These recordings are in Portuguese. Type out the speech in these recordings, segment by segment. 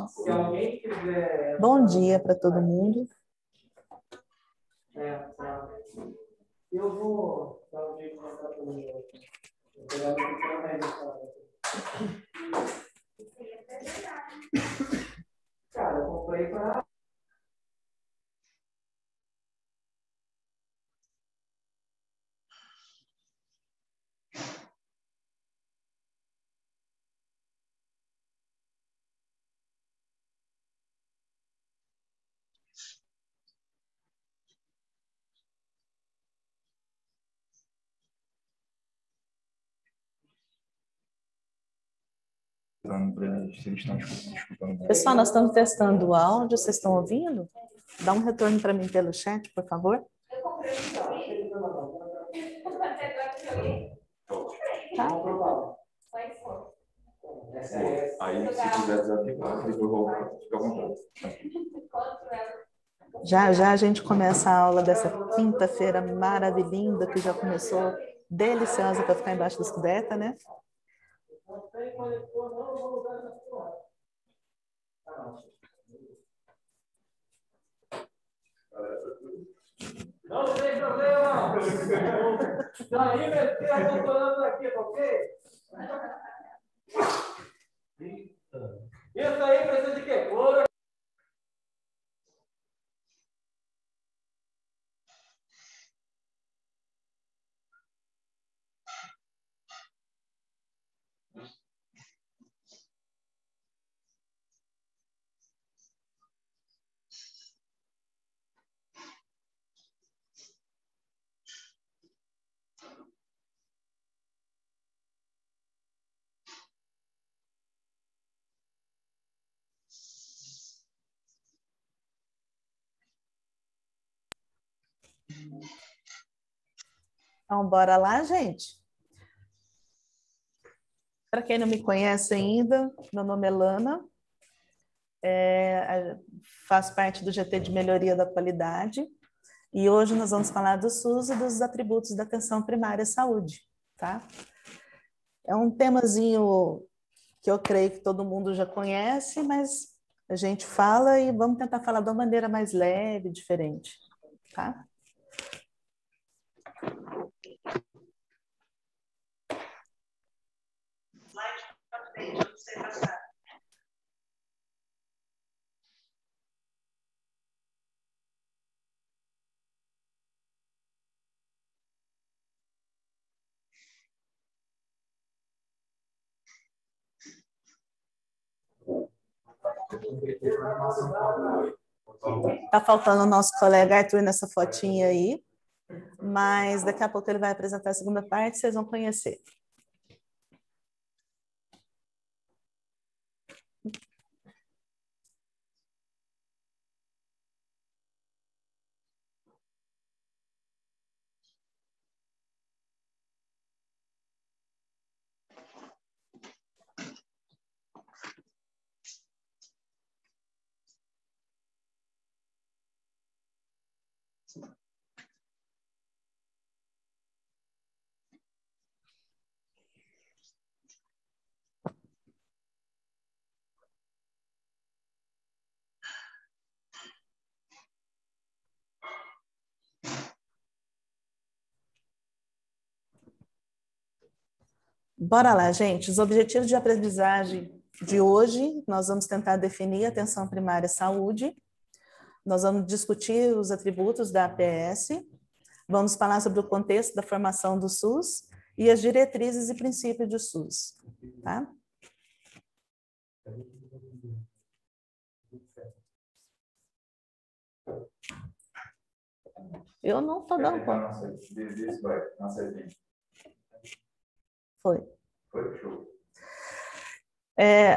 Se alguém quiser... Bom dia para todo mundo. Eu vou dar um jeito de entrar pelo meu. Vou pegar meu microfone aí. Cara, eu comprei para... Pessoal, nós estamos testando o áudio, vocês estão ouvindo? Dá um retorno para mim pelo chat, por favor. Tá? Aí, se quiser desativar, depois voltar, fica à vontade. Já já a gente começa a aula dessa quinta-feira maravilhosa, que já começou deliciosa para ficar embaixo das cobertas, né? Não tem problema! Daí, meu filho, eu estou falando aqui, tá ok? Isso aí precisa de quê? Couro. Então, bora lá, gente? Para quem não me conhece ainda, meu nome é Lana, faço parte do GT de Melhoria da Qualidade e hoje nós vamos falar do SUS e dos atributos da atenção primária à saúde, tá? É um temazinho que eu creio que todo mundo já conhece, mas a gente fala e vamos tentar falar de uma maneira mais leve, diferente, tá? Tá faltando o nosso colega Arthur nessa fotinha aí, mas daqui a pouco ele vai apresentar a segunda parte, vocês vão conhecer. Bora lá, gente. Os objetivos de aprendizagem de hoje, nós vamos tentar definir a atenção primária à saúde, nós vamos discutir os atributos da APS, vamos falar sobre o contexto da formação do SUS e as diretrizes e princípios do SUS, tá? Eu não estou dando conta. Foi. Foi, show.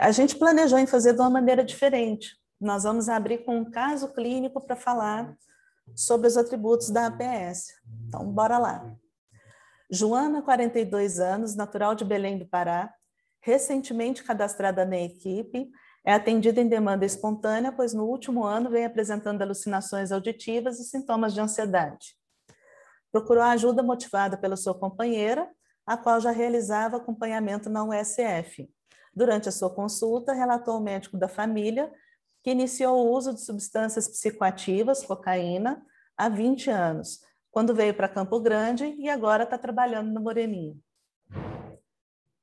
A gente planejou em fazer de uma maneira diferente. Nós vamos abrir com um caso clínico para falar sobre os atributos da APS. Então, bora lá. Joana, 42 anos, natural de Belém do Pará, recentemente cadastrada na equipe, é atendida em demanda espontânea, pois no último ano vem apresentando alucinações auditivas e sintomas de ansiedade. Procurou ajuda motivada pela sua companheira, a qual já realizava acompanhamento na USF, Durante a sua consulta, relatou ao médico da família que iniciou o uso de substâncias psicoativas, cocaína, há 20 anos, quando veio para Campo Grande e agora está trabalhando no Moreninha.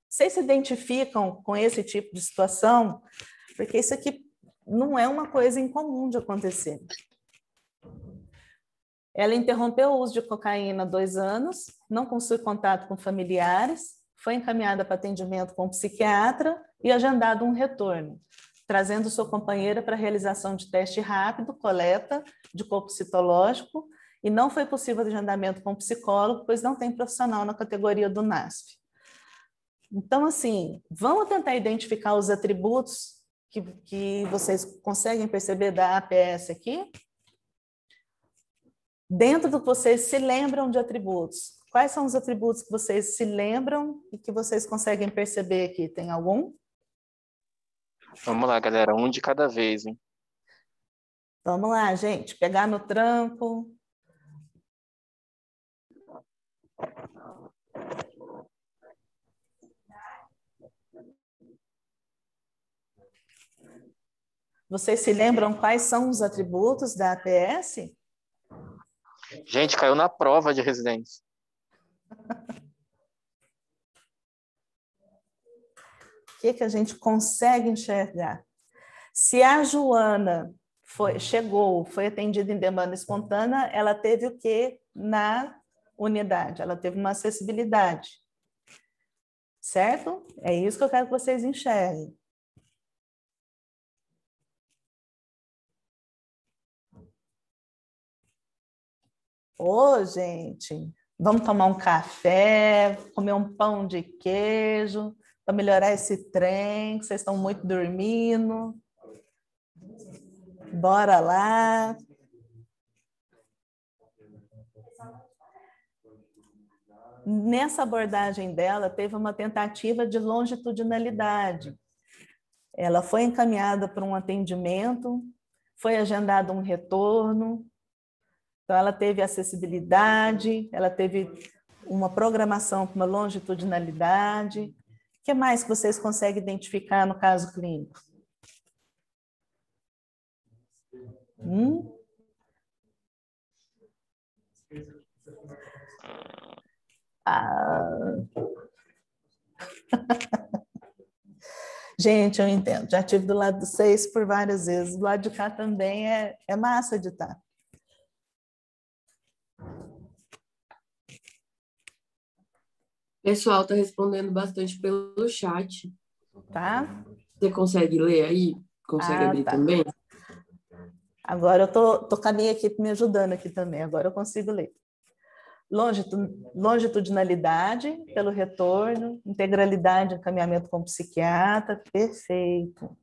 Vocês se identificam com esse tipo de situação? Porque isso aqui não é uma coisa incomum de acontecer. Ela interrompeu o uso de cocaína há 2 anos, não possui contato com familiares, foi encaminhada para atendimento com um psiquiatra e agendado um retorno, trazendo sua companheira para a realização de teste rápido, coleta de corpo citológico, e não foi possível agendamento com psicólogo, pois não tem profissional na categoria do NASF. Então, assim, vamos tentar identificar os atributos que vocês conseguem perceber da APS aqui? Dentro do que vocês se lembram de atributos, quais são os atributos que vocês se lembram e que vocês conseguem perceber aqui? Tem algum? Vamos lá, galera, um de cada vez, hein? Vamos lá, gente, pegar no tranco. Vocês se lembram quais são os atributos da APS? Gente, caiu na prova de residência. O que a gente consegue enxergar? Se a Joana foi atendida em demanda espontânea, ela teve o quê na unidade? Ela teve uma acessibilidade. Certo? É isso que eu quero que vocês enxerguem. Ô, gente, vamos tomar um café, comer um pão de queijo, para melhorar esse trem, que vocês estão muito dormindo. Bora lá. Nessa abordagem dela, teve uma tentativa de longitudinalidade. Ela foi encaminhada para um atendimento, foi agendado um retorno. Então, ela teve acessibilidade, ela teve uma programação com uma longitudinalidade. O que mais que vocês conseguem identificar no caso clínico? Gente, eu entendo. Já estive do lado do 6 por várias vezes. Do lado de cá também é massa de estar. O pessoal está respondendo bastante pelo chat. Tá? Você consegue ler aí? Consegue abrir tá. também? Agora eu tô com a minha equipe me ajudando aqui também. Agora eu consigo ler. Longitudinalidade pelo retorno, integralidade, encaminhamento com psiquiatra, perfeito.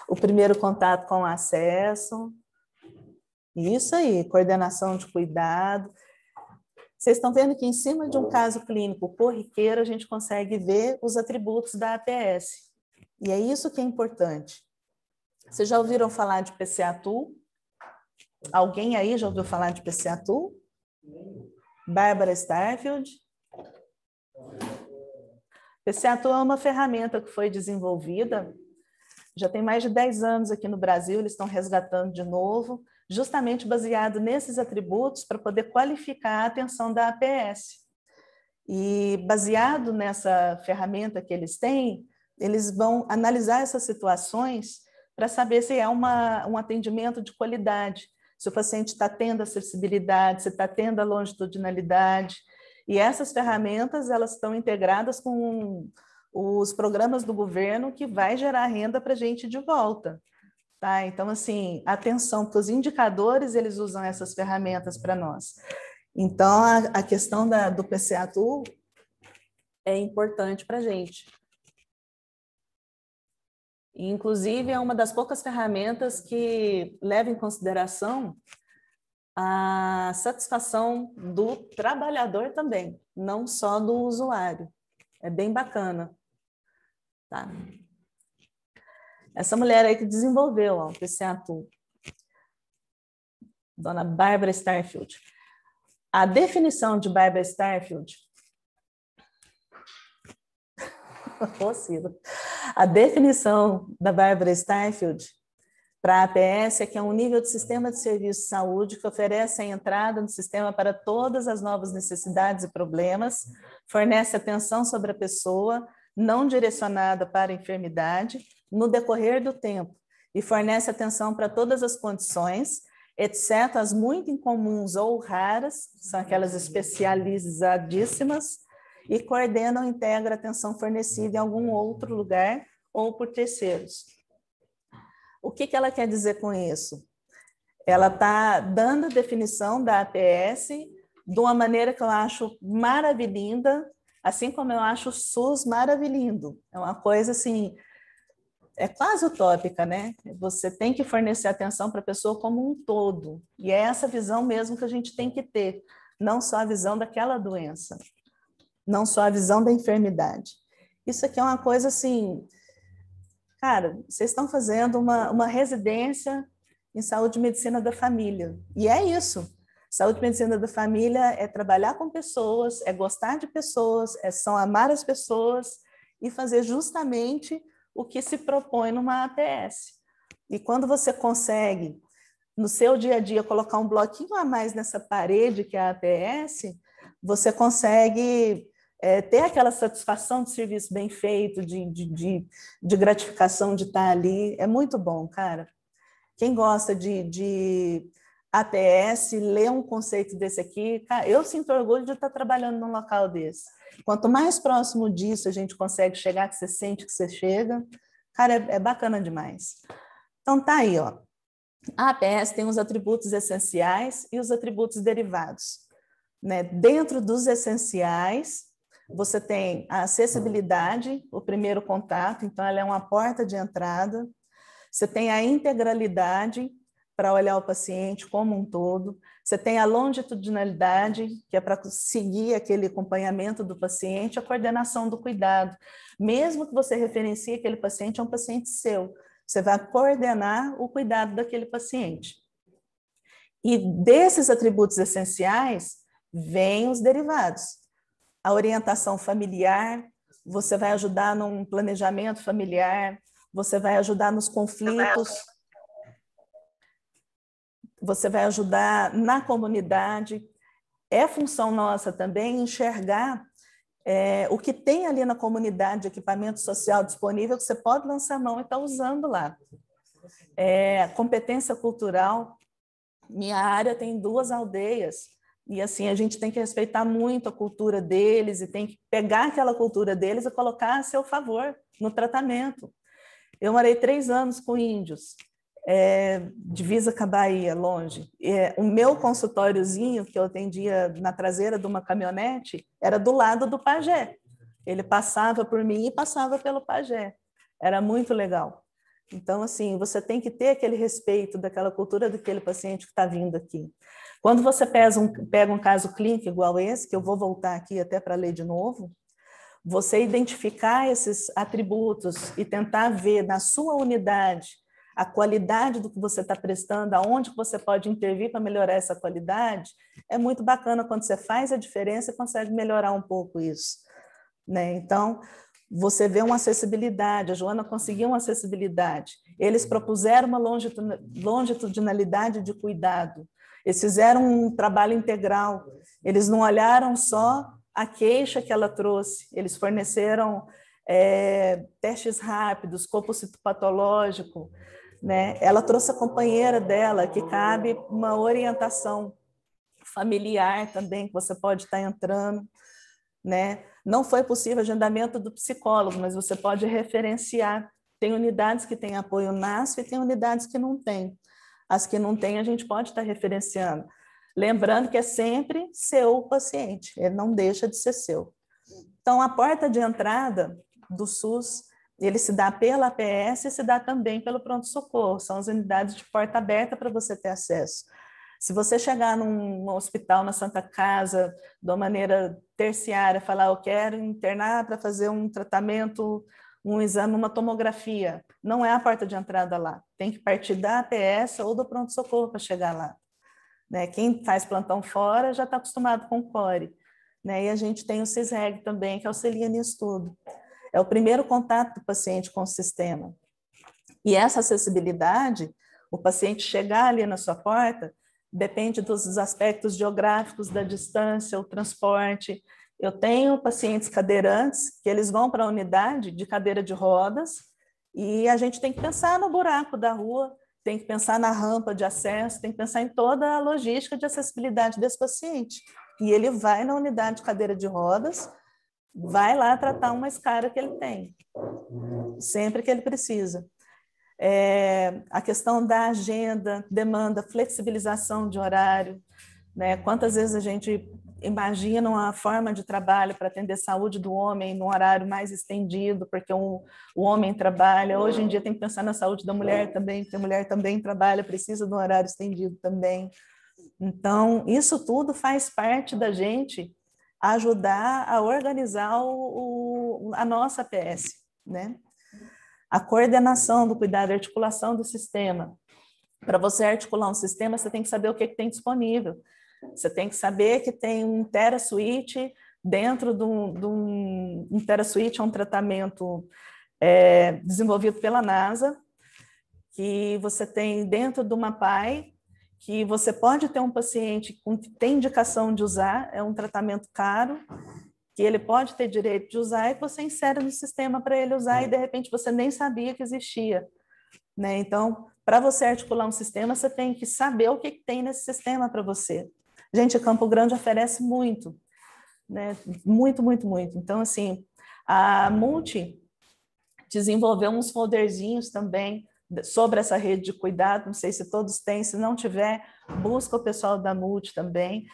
O primeiro contato com o acesso, isso aí, coordenação de cuidado. Vocês estão vendo que em cima de um caso clínico corriqueiro, a gente consegue ver os atributos da APS. E é isso que é importante. Vocês já ouviram falar de PCA-Tool? Alguém aí já ouviu falar de PCA-Tool? Bárbara Starfield? PCA-Tool é uma ferramenta que foi desenvolvida, já tem mais de 10 anos aqui no Brasil, eles estão resgatando de novo, justamente baseado nesses atributos para poder qualificar a atenção da APS. E baseado nessa ferramenta que eles têm, eles vão analisar essas situações para saber se é um atendimento de qualidade, se o paciente está tendo acessibilidade, se está tendo a longitudinalidade. E essas ferramentas, elas estão integradas com os programas do governo que vai gerar renda para a gente de volta. Tá? Então, assim, atenção, porque os indicadores, eles usam essas ferramentas para nós. Então, a questão do PCA-Tool é importante para a gente. Inclusive, é uma das poucas ferramentas que leva em consideração a satisfação do trabalhador também, não só do usuário. É bem bacana. Tá? Essa mulher aí que desenvolveu o PCA-Tool, dona Bárbara Starfield. A definição de Bárbara Starfield possível. A definição da Bárbara Steinfeld para a APS é que é um nível de sistema de serviço de saúde que oferece a entrada no sistema para todas as novas necessidades e problemas, fornece atenção sobre a pessoa, não direcionada para a enfermidade, no decorrer do tempo, e fornece atenção para todas as condições, exceto as muito incomuns ou raras, são aquelas especializadíssimas, e coordena ou integra a atenção fornecida em algum outro lugar ou por terceiros. O que ela quer dizer com isso? Ela está dando a definição da APS de uma maneira que eu acho maravilhosa, assim como eu acho o SUS maravilhoso. É uma coisa assim, é quase utópica, né? Você tem que fornecer atenção para a pessoa como um todo. E é essa visão mesmo que a gente tem que ter, não só a visão daquela doença, não só a visão da enfermidade. Isso aqui é uma coisa assim... Cara, vocês estão fazendo uma residência em saúde e medicina da família. E é isso. Saúde e medicina da família é trabalhar com pessoas, é gostar de pessoas, são amar as pessoas e fazer justamente o que se propõe numa APS. E quando você consegue, no seu dia a dia, colocar um bloquinho a mais nessa parede que é a APS, você consegue... ter aquela satisfação de serviço bem feito, de gratificação de estar ali, é muito bom, cara. Quem gosta de APS, lê um conceito desse aqui, cara, eu sinto orgulho de estar trabalhando num local desse. Quanto mais próximo disso a gente consegue chegar, que você sente que você chega, cara, é bacana demais. Então tá aí, ó. A APS tem os atributos essenciais e os atributos derivados, né? Dentro dos essenciais, você tem a acessibilidade, o primeiro contato, então ela é uma porta de entrada. Você tem a integralidade, para olhar o paciente como um todo. Você tem a longitudinalidade, que é para seguir aquele acompanhamento do paciente, a coordenação do cuidado. Mesmo que você referencie aquele paciente, é um paciente seu. Você vai coordenar o cuidado daquele paciente. E desses atributos essenciais, vêm os derivados. A orientação familiar, você vai ajudar num planejamento familiar, você vai ajudar nos conflitos, você vai ajudar na comunidade. É função nossa também enxergar o que tem ali na comunidade de equipamento social disponível que você pode lançar mão e estar usando lá. Competência cultural. Minha área tem 2 aldeias, e assim, a gente tem que respeitar muito a cultura deles e tem que pegar aquela cultura deles e colocar a seu favor no tratamento. Eu morei 3 anos com índios, divisa com a Bahia, longe. O meu consultóriozinho, que eu atendia na traseira de uma caminhonete, era do lado do pajé. Ele passava por mim e passava pelo pajé. Era muito legal. Então, assim, você tem que ter aquele respeito daquela cultura daquele paciente que está vindo aqui. Quando você pega um caso clínico igual esse, que eu vou voltar aqui até para ler de novo, você identificar esses atributos e tentar ver na sua unidade a qualidade do que você está prestando, aonde você pode intervir para melhorar essa qualidade, é muito bacana quando você faz a diferença e consegue melhorar um pouco isso, né? Então, você vê uma acessibilidade, a Joana conseguiu uma acessibilidade, eles propuseram uma longitudinalidade de cuidado, eles fizeram um trabalho integral, eles não olharam só a queixa que ela trouxe, eles forneceram testes rápidos, corpo citopatológico, né? Ela trouxe a companheira dela, que cabe uma orientação familiar também, que você pode estar entrando, né? Não foi possível agendamento do psicólogo, mas você pode referenciar. Tem unidades que têm apoio NASF e tem unidades que não têm. As que não têm, a gente pode estar referenciando. Lembrando que é sempre seu paciente, ele não deixa de ser seu. Então, a porta de entrada do SUS, ele se dá pela APS e se dá também pelo pronto-socorro. São as unidades de porta aberta para você ter acesso. Se você chegar num hospital na Santa Casa, de uma maneira terciária, falar, eu quero internar para fazer um tratamento, um exame, uma tomografia, não é a porta de entrada lá. Tem que partir da APS ou do pronto-socorro para chegar lá. Né? Quem faz plantão fora já está acostumado com o CORE. Né? E a gente tem o CISREG também, que auxilia nisso tudo. é o primeiro contato do paciente com o sistema. E essa acessibilidade, o paciente chegar ali na sua porta, depende dos aspectos geográficos, da distância, o transporte. Eu tenho pacientes cadeirantes que eles vão para a unidade de cadeira de rodas e a gente tem que pensar no buraco da rua, tem que pensar na rampa de acesso, tem que pensar em toda a logística de acessibilidade desse paciente. E ele vai na unidade de cadeira de rodas, vai lá tratar uma escara que ele tem, sempre que ele precisa. A questão da agenda, demanda, flexibilização de horário, né? Quantas vezes a gente imagina uma forma de trabalho para atender a saúde do homem num horário mais estendido, porque o homem trabalha, hoje em dia tem que pensar na saúde da mulher também, porque a mulher também trabalha, precisa de um horário estendido também. Então, isso tudo faz parte da gente ajudar a organizar a nossa APS, né? A coordenação do cuidado, a articulação do sistema. Para você articular um sistema, você tem que saber o que tem disponível. Você tem que saber que tem um TeraSuite dentro de um TeraSuite, é um tratamento desenvolvido pela NASA, que você tem dentro de uma PAI, que você pode ter um paciente que tem indicação de usar, é um tratamento caro, que ele pode ter direito de usar e que você insere no sistema para ele usar e, de repente, você nem sabia que existia, né? Então, para você articular um sistema, você tem que saber o que tem nesse sistema para você. Gente, Campo Grande oferece muito, né? Muito, muito, muito. Então, assim, a Multi desenvolveu uns folderzinhos também sobre essa rede de cuidado, não sei se todos têm, se não tiver, busca o pessoal da Multi também,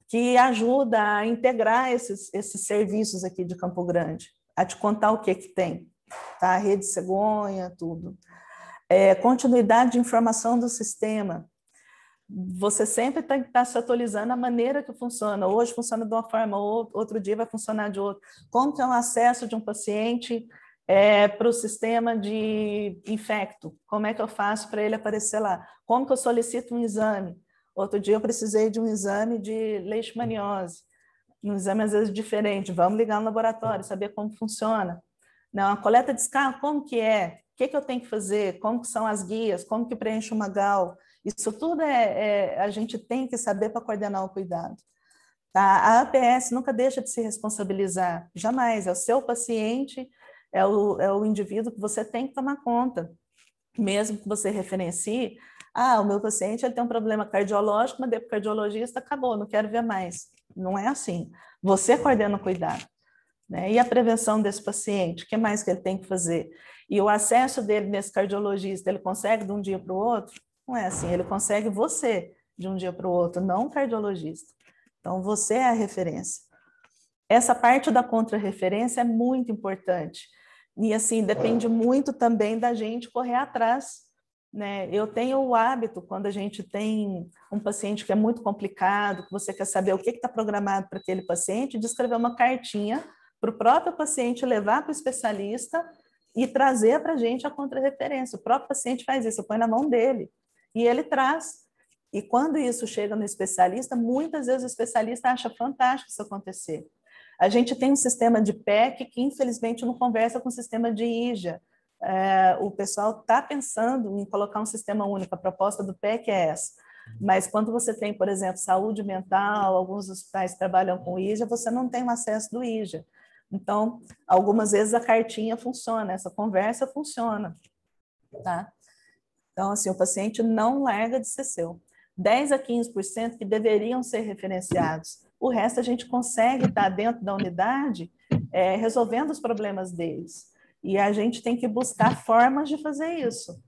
que ajuda a integrar esses serviços aqui de Campo Grande, a te contar o que tem, tá? A rede cegonha, tudo. Continuidade de informação do sistema. Você sempre tem que estar se atualizando a maneira que funciona. Hoje funciona de uma forma, outro dia vai funcionar de outra. Como que é o acesso de um paciente para o sistema de infecto? Como é que eu faço para ele aparecer lá? Como que eu solicito um exame? Outro dia eu precisei de um exame de leishmaniose, um exame às vezes diferente, vamos ligar no laboratório, saber como funciona. Não, a coleta de escala, como que é? O que eu tenho que fazer? Como que são as guias? Como que preenche uma GAL? Isso tudo a gente tem que saber para coordenar o cuidado. Tá? A APS nunca deixa de se responsabilizar, jamais, é o seu paciente, é o indivíduo que você tem que tomar conta, mesmo que você referencie. O meu paciente ele tem um problema cardiológico, mandei para o cardiologista, acabou, não quero ver mais. Não é assim. Você coordena o cuidado, né? E a prevenção desse paciente, o que mais que ele tem que fazer? E o acesso dele nesse cardiologista, ele consegue de um dia para o outro? Não é assim, ele consegue você de um dia para o outro, não o cardiologista. Então, você é a referência. Essa parte da contra-referência é muito importante. E, assim, depende muito também da gente correr atrás, né? Eu tenho o hábito, quando a gente tem um paciente que é muito complicado, que você quer saber o que está programado para aquele paciente, de escrever uma cartinha para o próprio paciente levar para o especialista e trazer para a gente a contra-referência. O próprio paciente faz isso, põe na mão dele e ele traz. E quando isso chega no especialista, muitas vezes o especialista acha fantástico isso acontecer. A gente tem um sistema de PEC que, infelizmente, não conversa com o sistema de IJA. O pessoal está pensando em colocar um sistema único, a proposta do PEC é essa. Mas quando você tem, por exemplo, saúde mental, alguns hospitais trabalham com IJA, você não tem o acesso do IJA. Então, algumas vezes a cartinha funciona, essa conversa funciona. Tá? Então, assim, o paciente não larga de ser seu. 10 a 15% que deveriam ser referenciados. O resto a gente consegue estar dentro da unidade resolvendo os problemas deles. E a gente tem que buscar formas de fazer isso.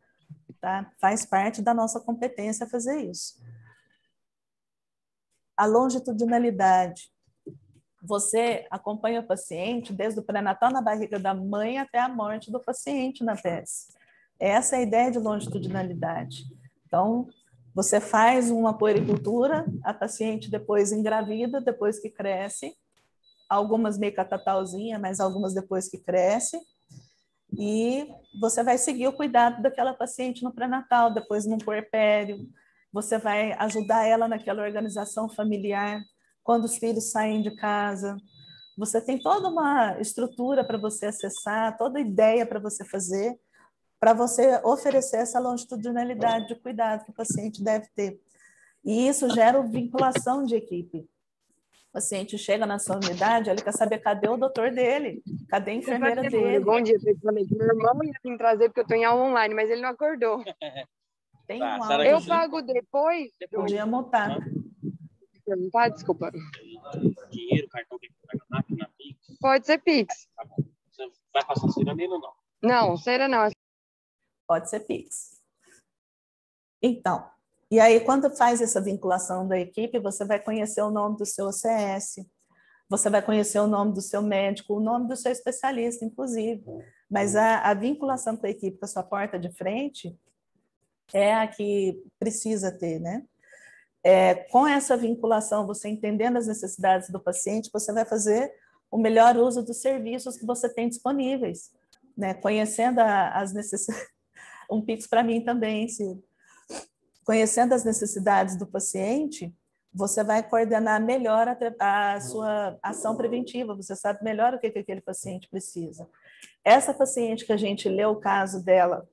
Tá? Faz parte da nossa competência fazer isso. A longitudinalidade. Você acompanha o paciente desde o pré-natal na barriga da mãe até a morte do paciente na PES. Essa é a ideia de longitudinalidade. Então, você faz uma puericultura, a paciente depois engravida, depois que cresce, algumas meio catatalzinha, mas algumas depois que cresce, e você vai seguir o cuidado daquela paciente no pré-natal, depois no puerpério, você vai ajudar ela naquela organização familiar, quando os filhos saem de casa, você tem toda uma estrutura para você acessar, toda ideia para você fazer, para você oferecer essa longitudinalidade de cuidado que o paciente deve ter. E isso gera vinculação de equipe. O paciente chega na sua unidade, ele quer saber cadê o doutor dele, cadê a enfermeira dele. Bom dia, principalmente. Meu irmão ia vir trazer porque eu estou em aula online, mas ele não acordou. Tem Tá, um Sara, áudio. Eu pago depois? Podia mutar. Perguntar, desculpa. dinheiro, cartão que paga na máquina, Pix. Pode ser Pix. Tá bom. Você vai passar cidadania ou não? Não, Cera não. Pode ser Pix. Então, e aí quando faz essa vinculação da equipe, você vai conhecer o nome do seu OCS, você vai conhecer o nome do seu médico, o nome do seu especialista, inclusive. Mas a vinculação com a equipe, com a sua porta de frente, é a que precisa ter, né? Com essa vinculação, você entendendo as necessidades do paciente, você vai fazer o melhor uso dos serviços que você tem disponíveis, né? Conhecendo as necessidades. Um Pix para mim também, Ciro. Conhecendo as necessidades do paciente, você vai coordenar melhor a sua ação preventiva, você sabe melhor o que aquele paciente precisa. Essa paciente que a gente leu o caso dela,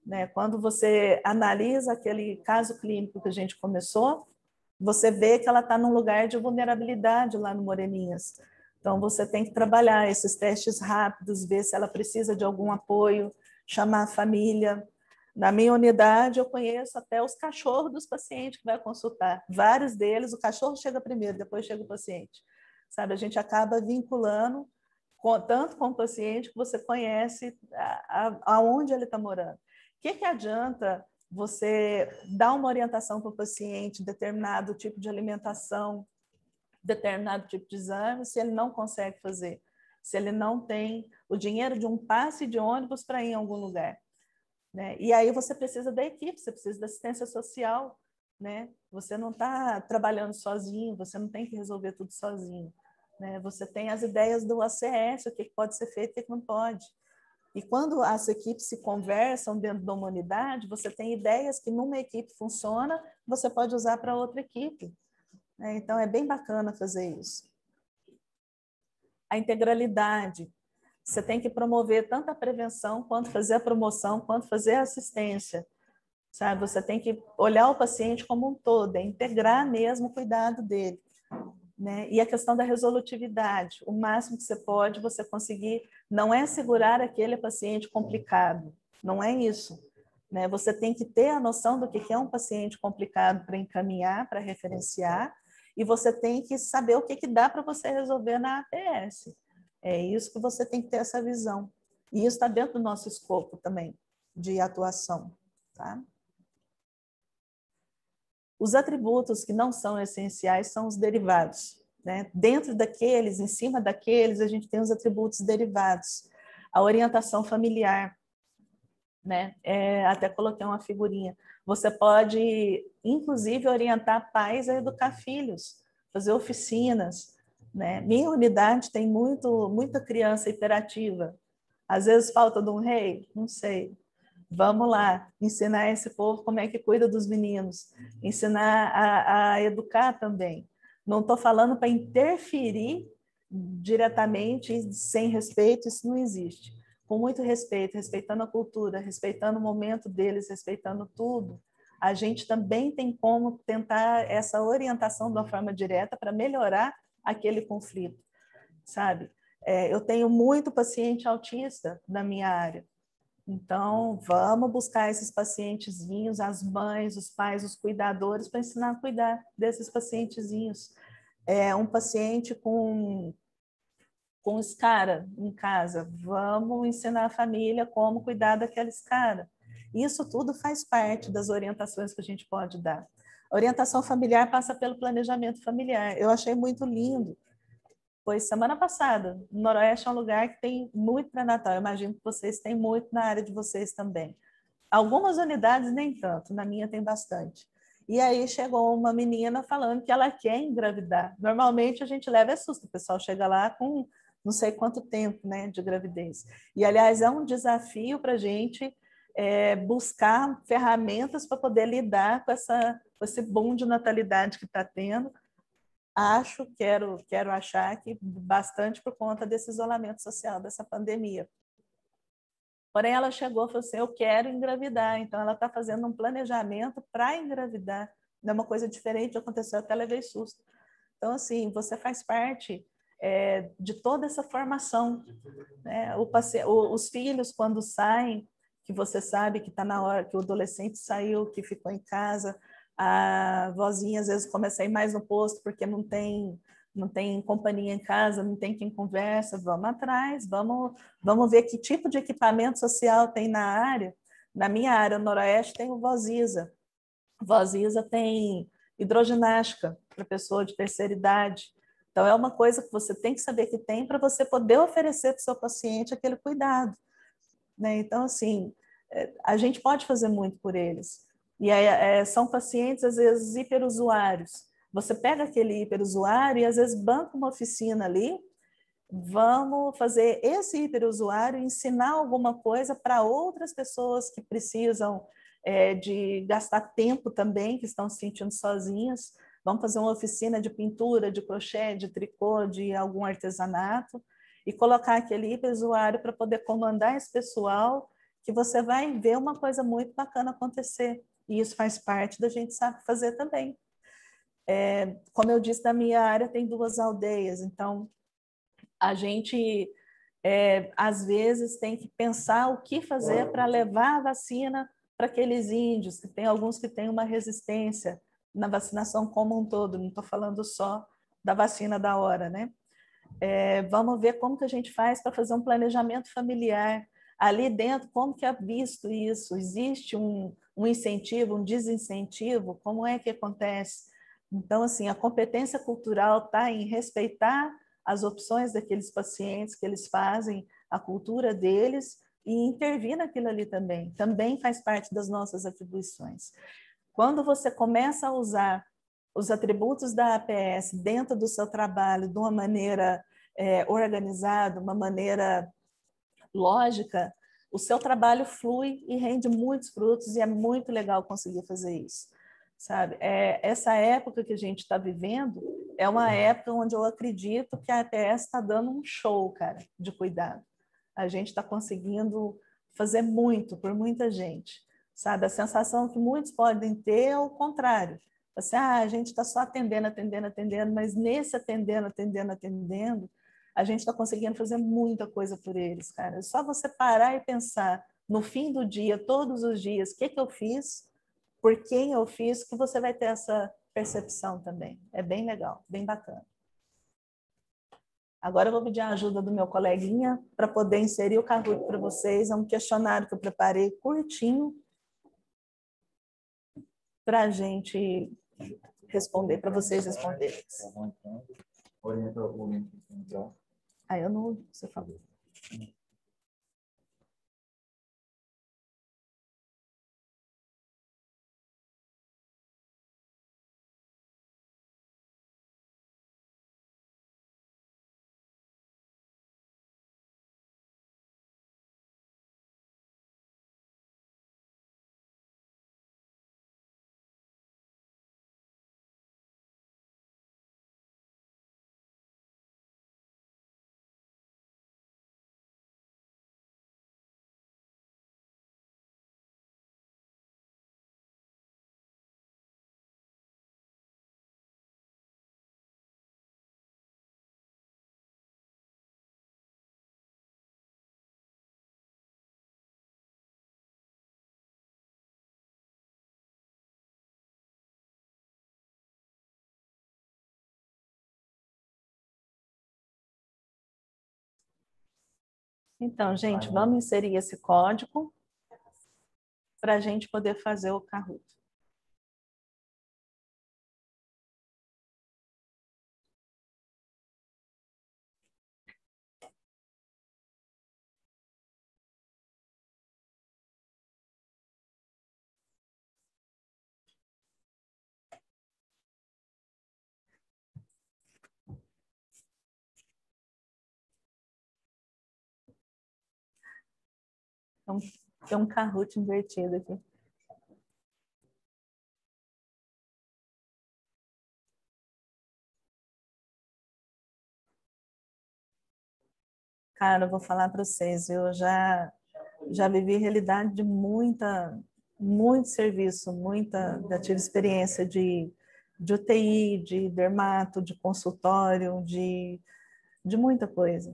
né, quando você analisa aquele caso clínico que a gente começou, você vê que ela está num lugar de vulnerabilidade lá no Moreninhas. Então, você tem que trabalhar esses testes rápidos, ver se ela precisa de algum apoio, chamar a família. Na minha unidade, eu conheço até os cachorros dos pacientes que vai consultar. Vários deles, o cachorro chega primeiro, depois chega o paciente. Sabe, a gente acaba vinculando tanto com o paciente que você conhece aonde ele está morando. O que adianta você dar uma orientação para o paciente, determinado tipo de alimentação, determinado tipo de exame, se ele não consegue fazer, se ele não tem o dinheiro de um passe de ônibus para ir em algum lugar, né? E aí você precisa da equipe, você precisa da assistência social, né? Você não está trabalhando sozinho, você não tem que resolver tudo sozinho, né? Você tem as ideias do ACS, o que pode ser feito e o que não pode. E quando as equipes se conversam dentro da uma unidade, você tem ideias que numa equipe funciona, você pode usar para outra equipe. Então, é bem bacana fazer isso. A integralidade. Você tem que promover tanto a prevenção, quanto fazer a promoção, quanto fazer a assistência. Sabe? Você tem que olhar o paciente como um todo, integrar mesmo o cuidado dele. Né? E a questão da resolutividade, o máximo que você pode, você conseguir, não é segurar aquele paciente complicado, não é isso. Né? Você tem que ter a noção do que é um paciente complicado para encaminhar, para referenciar, e você tem que saber o que dá para você resolver na APS. É isso que você tem que ter essa visão. E isso está dentro do nosso escopo também de atuação. Tá? Os atributos que não são essenciais são os derivados. Né? Dentro daqueles, em cima daqueles, a gente tem os atributos derivados. A orientação familiar. Né? Até coloquei uma figurinha. Você pode, inclusive, orientar pais a educar filhos, fazer oficinas. Né? Minha unidade tem muita criança hiperativa. Às vezes falta de um rei, não sei. Vamos lá, ensinar esse povo como é que cuida dos meninos, ensinar a educar também. Não estou falando para interferir diretamente, sem respeito, isso não existe. Com muito respeito, respeitando a cultura, respeitando o momento deles, respeitando tudo, a gente também tem como tentar essa orientação de uma forma direta para melhorar aquele conflito, sabe? Eu tenho muito paciente autista na minha área. Então, vamos buscar esses pacientezinhos, as mães, os pais, os cuidadores, para ensinar a cuidar desses pacientezinhos. Um paciente com escara em casa, vamos ensinar a família como cuidar daquela escara. Isso tudo faz parte das orientações que a gente pode dar. A orientação familiar passa pelo planejamento familiar. Eu achei muito lindo. Pois semana passada, no Noroeste é um lugar que tem muito pré-natal. Eu imagino que vocês têm muito na área de vocês também. Algumas unidades nem tanto, na minha tem bastante. E aí chegou uma menina falando que ela quer engravidar. Normalmente a gente leva susto, o pessoal chega lá com não sei quanto tempo, né, de gravidez. E, aliás, é um desafio para a gente buscar ferramentas para poder lidar com esse boom de natalidade que está tendo, quero achar que bastante por conta desse isolamento social, dessa pandemia. Porém, ela chegou e falou assim, eu quero engravidar. Então, ela está fazendo um planejamento para engravidar. É uma coisa diferente, aconteceu, até levei susto. Então, assim, você faz parte de toda essa formação, né? Os filhos, quando saem, que você sabe que está na hora, que o adolescente saiu, que ficou em casa, a vozinha às vezes começa a ir mais no posto porque não tem companhia em casa, não tem quem conversa, vamos atrás, vamos ver que tipo de equipamento social tem na área. Na minha área, no Noroeste, tem o Vozisa. Vozisa tem hidroginástica para pessoa de terceira idade. Então, é uma coisa que você tem que saber que tem para você poder oferecer para o seu paciente aquele cuidado, né? Então, assim, a gente pode fazer muito por eles. E são pacientes, às vezes, hiperusuários. Você pega aquele hiperusuário e, às vezes, banca uma oficina ali, vamos fazer esse hiperusuário ensinar alguma coisa para outras pessoas que precisam de gastar tempo também, que estão se sentindo sozinhas. Vamos fazer uma oficina de pintura, de crochê, de tricô, de algum artesanato, e colocar aquele hiperusuário para poder comandar esse pessoal, que você vai ver uma coisa muito bacana acontecer. E isso faz parte da gente saber fazer também. Como eu disse, na minha área tem 2 aldeias, então a gente, às vezes, tem que pensar o que fazer para levar a vacina para aqueles índios, que tem alguns que têm uma resistência na vacinação como um todo, não estou falando só da vacina da hora, né? Vamos ver como que a gente faz para fazer um planejamento familiar. Ali dentro, como que é visto isso? Existe um incentivo, um desincentivo? Como é que acontece? Então, assim, a competência cultural está em respeitar as opções daqueles pacientes, que eles fazem a cultura deles, e intervir naquilo ali também faz parte das nossas atribuições. Quando você começa a usar os atributos da APS dentro do seu trabalho de uma maneira organizada, uma maneira lógica, o seu trabalho flui e rende muitos frutos, e é muito legal conseguir fazer isso, sabe? Essa época que a gente está vivendo é uma época onde eu acredito que a APS está dando um show, cara, de cuidado. A gente está conseguindo fazer muito por muita gente, sabe? A sensação que muitos podem ter é o contrário. Assim, a gente está só atendendo, mas nesse atendendo, a gente está conseguindo fazer muita coisa por eles, cara. É só você parar e pensar no fim do dia, todos os dias, o que eu fiz, por quem eu fiz, que você vai ter essa percepção também. É bem legal, bem bacana. Agora eu vou pedir a ajuda do meu coleguinha para poder inserir o Kahoot para vocês. É um questionário que eu preparei curtinho para a gente responder, para vocês responderem. Orienta o link. Ah, eu não, você falou. Então, gente, vamos inserir esse código para a gente poder fazer o Kahoot. Então, tem um Kahoot invertido aqui. Cara, eu vou falar para vocês, eu já vivi realidade de muito serviço, já tive experiência de UTI, de dermato, de consultório, de muita coisa.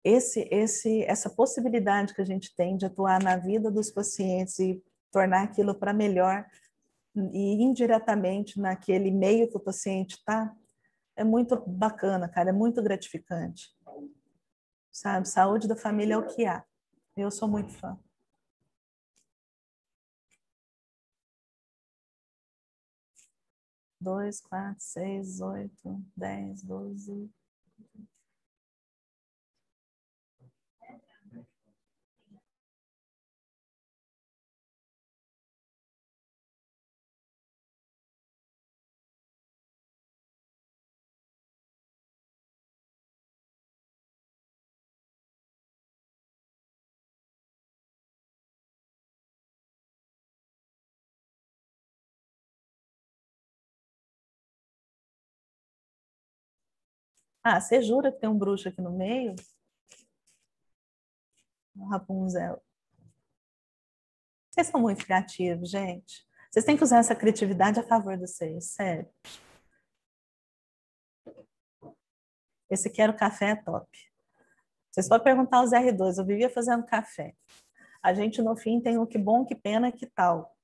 Essa possibilidade que a gente tem de atuar na vida dos pacientes e tornar aquilo para melhor e indiretamente naquele meio que o paciente está, é muito bacana, cara, é muito gratificante. Sabe? Saúde da família é o que há. Eu sou muito fã. Dois, quatro, seis, 8, 10, 12. Ah, você jura que tem um bruxo aqui no meio? Um Rapunzel. Vocês são muito criativos, gente. Vocês têm que usar essa criatividade a favor de vocês, sério. Esse aqui era o café top. Vocês podem perguntar aos R2, eu vivia fazendo café. A gente, no fim, tem o que bom, que pena, que tal.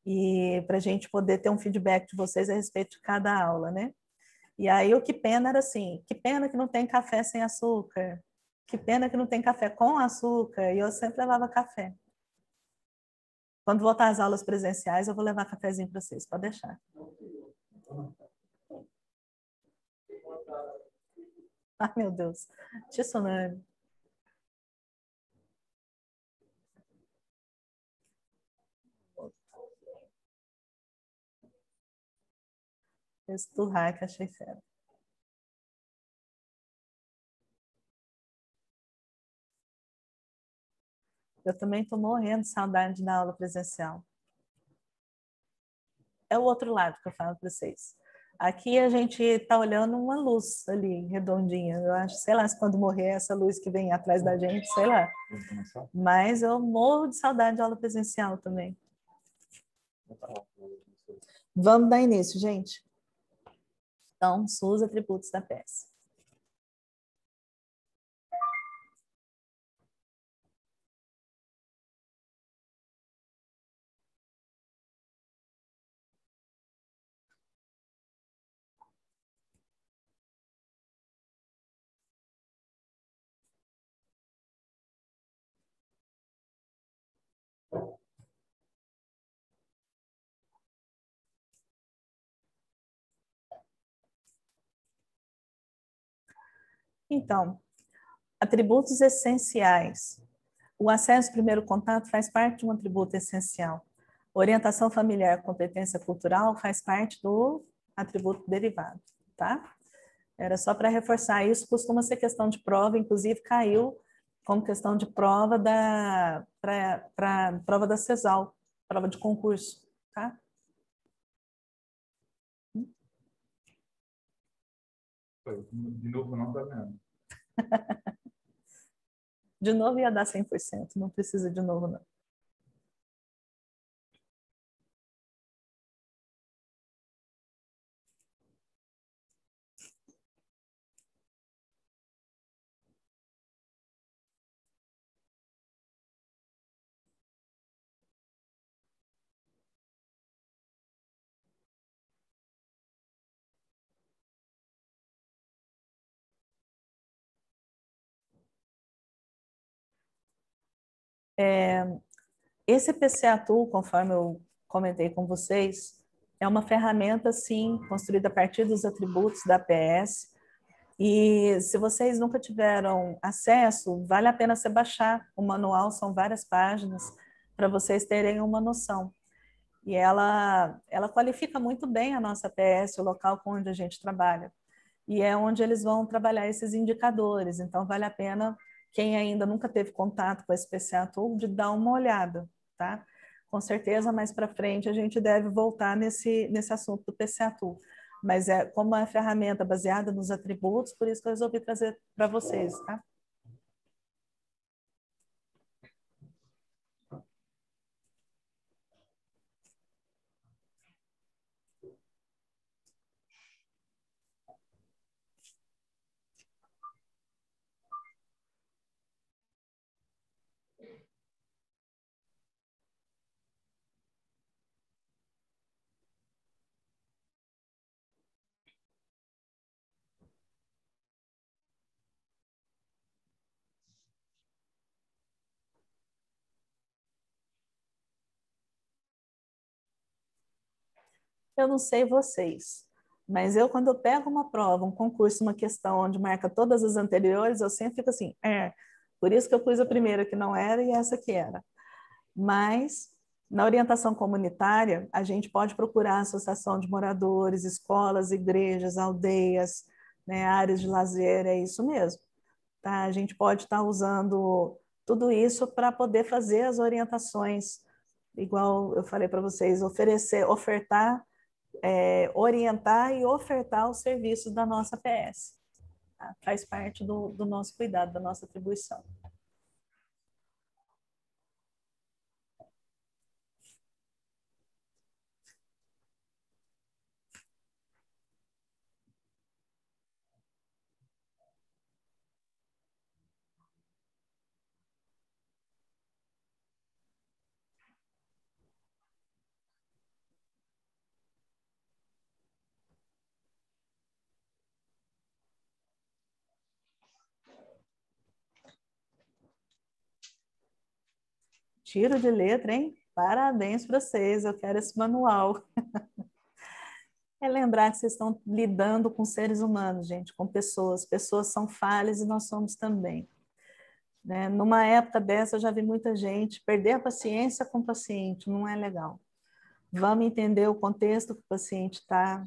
E para a gente poder ter um feedback de vocês a respeito de cada aula, né? E aí o que pena era assim, que pena que não tem café sem açúcar, que pena que não tem café com açúcar, e eu sempre levava café. Quando voltar às aulas presenciais, eu vou levar cafezinho para vocês, pode deixar. Ai, meu Deus, tsunami. Esturrar, que achei fera. Eu também estou morrendo de saudade da aula presencial. É o outro lado que eu falo para vocês. Aqui a gente está olhando uma luz ali, redondinha. Eu acho, sei lá, se quando morrer essa luz que vem atrás da gente, sei lá. Mas eu morro de saudade de aula presencial também. Vamos dar início, gente. Então, SUS, atributos da peça. Então, atributos essenciais. O acesso ao primeiro contato faz parte de um atributo essencial. Orientação familiar, competência cultural faz parte do atributo derivado, tá? Era só para reforçar isso, costuma ser questão de prova, inclusive caiu como questão de prova para prova da CESAL, prova de concurso, tá? De novo, não tá vendo. De novo ia dar 100%, não precisa de novo, não. Esse PCA Tool, conforme eu comentei com vocês, é uma ferramenta, sim, construída a partir dos atributos da PS. E se vocês nunca tiveram acesso, vale a pena você baixar o manual, são várias páginas, para vocês terem uma noção. E ela qualifica muito bem a nossa PS, o local onde a gente trabalha. E é onde eles vão trabalhar esses indicadores. Então, vale a pena, quem ainda nunca teve contato com esse PCA Tool, de dar uma olhada, tá? Com certeza, mais para frente, a gente deve voltar nesse assunto do PCA Tool. Mas como é uma ferramenta baseada nos atributos, por isso que eu resolvi trazer para vocês, tá? Eu não sei vocês, mas eu, quando eu pego uma prova, um concurso, uma questão onde marca todas as anteriores, eu sempre fico assim, por isso que eu pus a primeira que não era e essa que era. Mas, na orientação comunitária, a gente pode procurar a associação de moradores, escolas, igrejas, aldeias, né, áreas de lazer, é isso mesmo. Tá? A gente pode estar usando tudo isso para poder fazer as orientações, igual eu falei para vocês, oferecer, ofertar, orientar e ofertar os serviços da nossa PS. Tá? Faz parte do nosso cuidado, da nossa atribuição. Tiro de letra, hein? Parabéns para vocês, eu quero esse manual. É lembrar que vocês estão lidando com seres humanos, gente, com pessoas. Pessoas são falhas e nós somos também. Né? Numa época dessa, eu já vi muita gente perder a paciência com o paciente, não é legal. Vamos entender o contexto que o paciente está,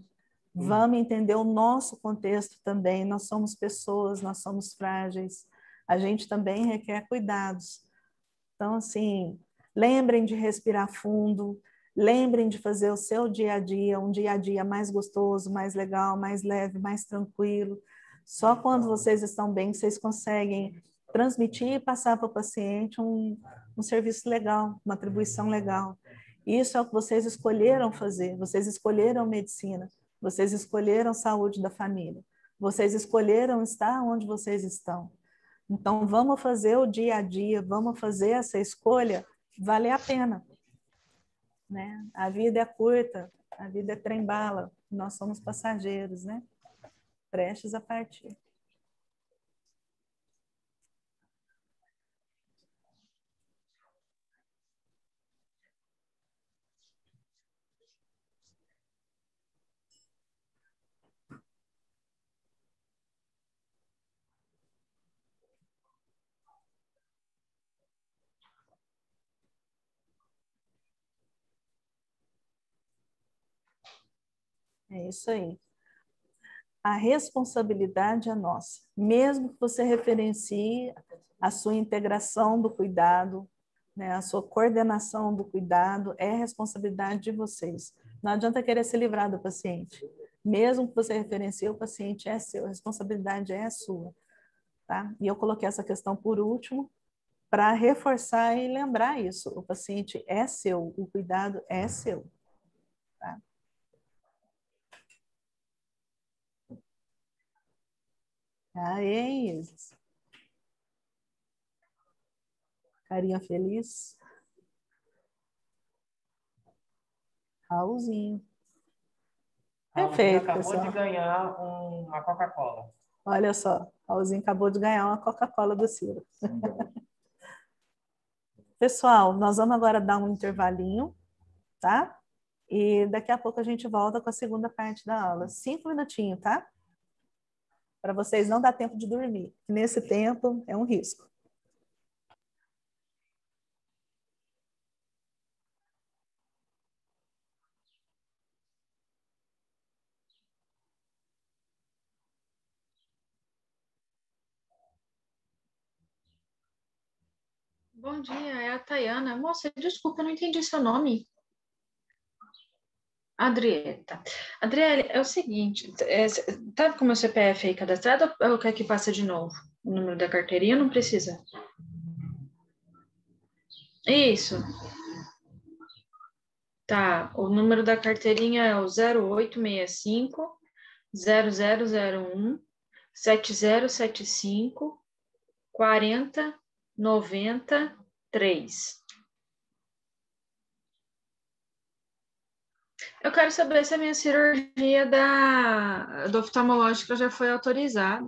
vamos entender o nosso contexto também. Nós somos pessoas, nós somos frágeis, a gente também requer cuidados. Então, assim, lembrem de respirar fundo, lembrem de fazer o seu dia a dia, um dia a dia mais gostoso, mais legal, mais leve, mais tranquilo. Só quando vocês estão bem, vocês conseguem transmitir e passar para o paciente um serviço legal, uma atribuição legal. Isso é o que vocês escolheram fazer, vocês escolheram medicina, vocês escolheram saúde da família, vocês escolheram estar onde vocês estão. Então, vamos fazer o dia a dia, vamos fazer essa escolha valer a pena. Né? A vida é curta, a vida é trem-bala, nós somos passageiros, né? Prestes a partir. É isso aí. A responsabilidade é nossa. Mesmo que você referencie a sua integração do cuidado, né, a sua coordenação do cuidado, é responsabilidade de vocês. Não adianta querer se livrar do paciente. Mesmo que você referencie, o paciente é seu, a responsabilidade é sua. Tá? E eu coloquei essa questão por último, para reforçar e lembrar isso. O paciente é seu, o cuidado é seu. Tá? Aê, Isis. Carinha feliz. Raulzinho. Perfeito, acabou pessoal. de ganhar uma Coca-Cola. Olha só, Raulzinho acabou de ganhar uma Coca-Cola do Ciro. Pessoal, nós vamos agora dar um intervalinho, tá? E daqui a pouco a gente volta com a segunda parte da aula. 5 minutinhos, tá? Para vocês não dar tempo de dormir. Nesse tempo é um risco. Bom dia, é a Tayana. Moça, desculpa, eu não entendi seu nome. Adrieta. Adriele, é o seguinte, tá com o meu CPF aí cadastrado ou quer que passe de novo? O número da carteirinha não precisa. Isso. Tá, o número da carteirinha é o 0865 0001 7075 4093. Eu quero saber se a minha cirurgia do oftalmológica já foi autorizada.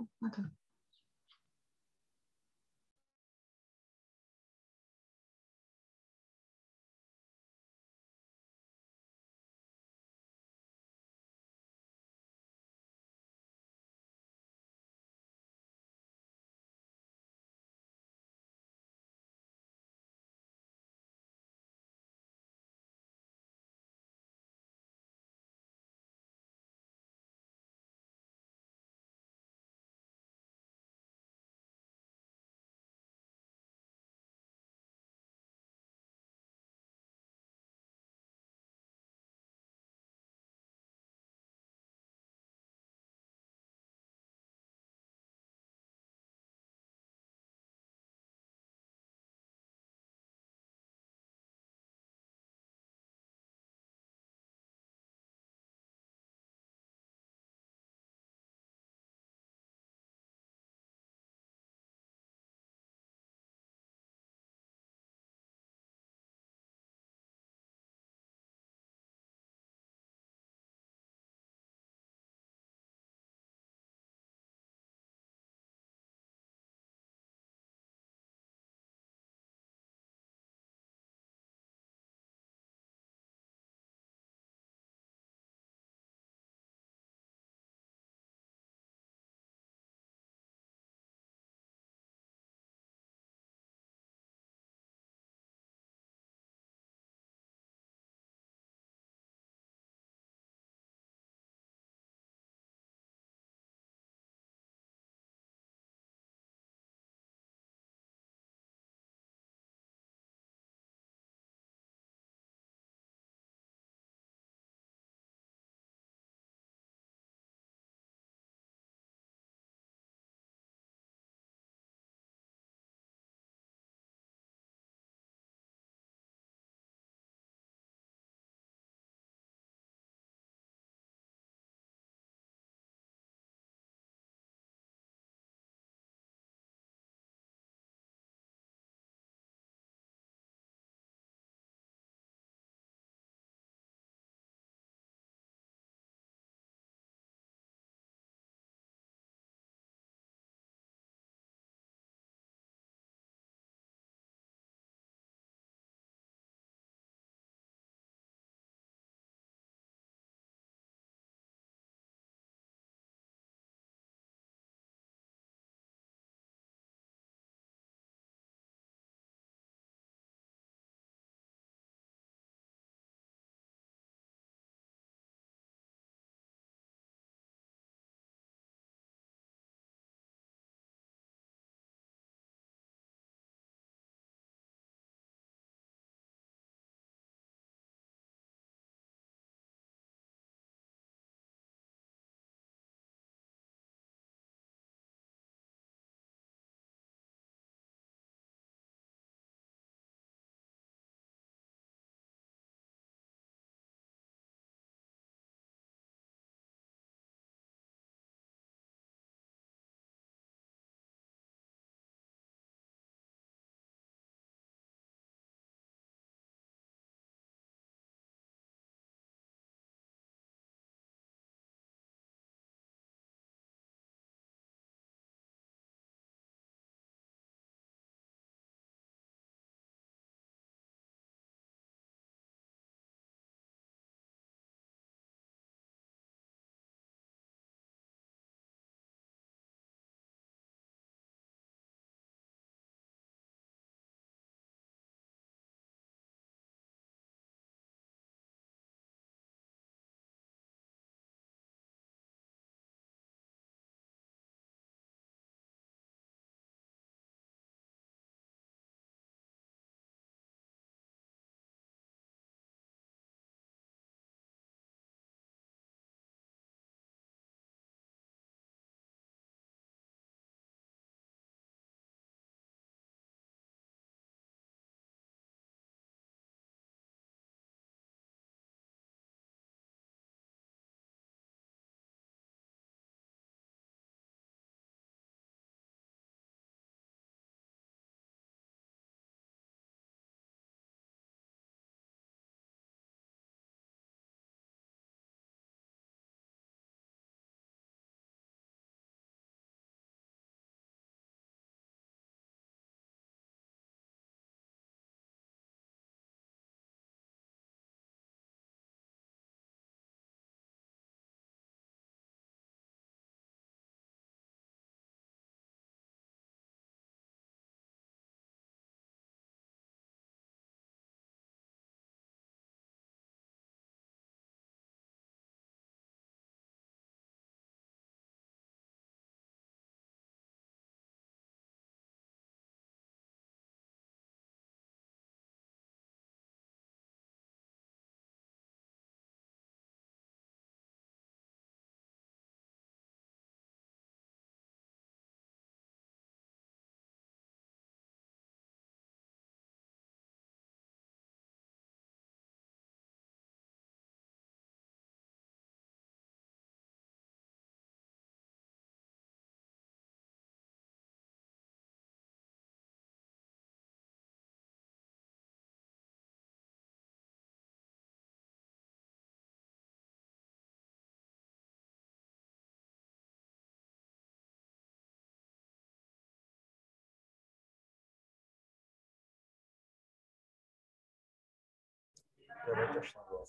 Eu vou testar agora.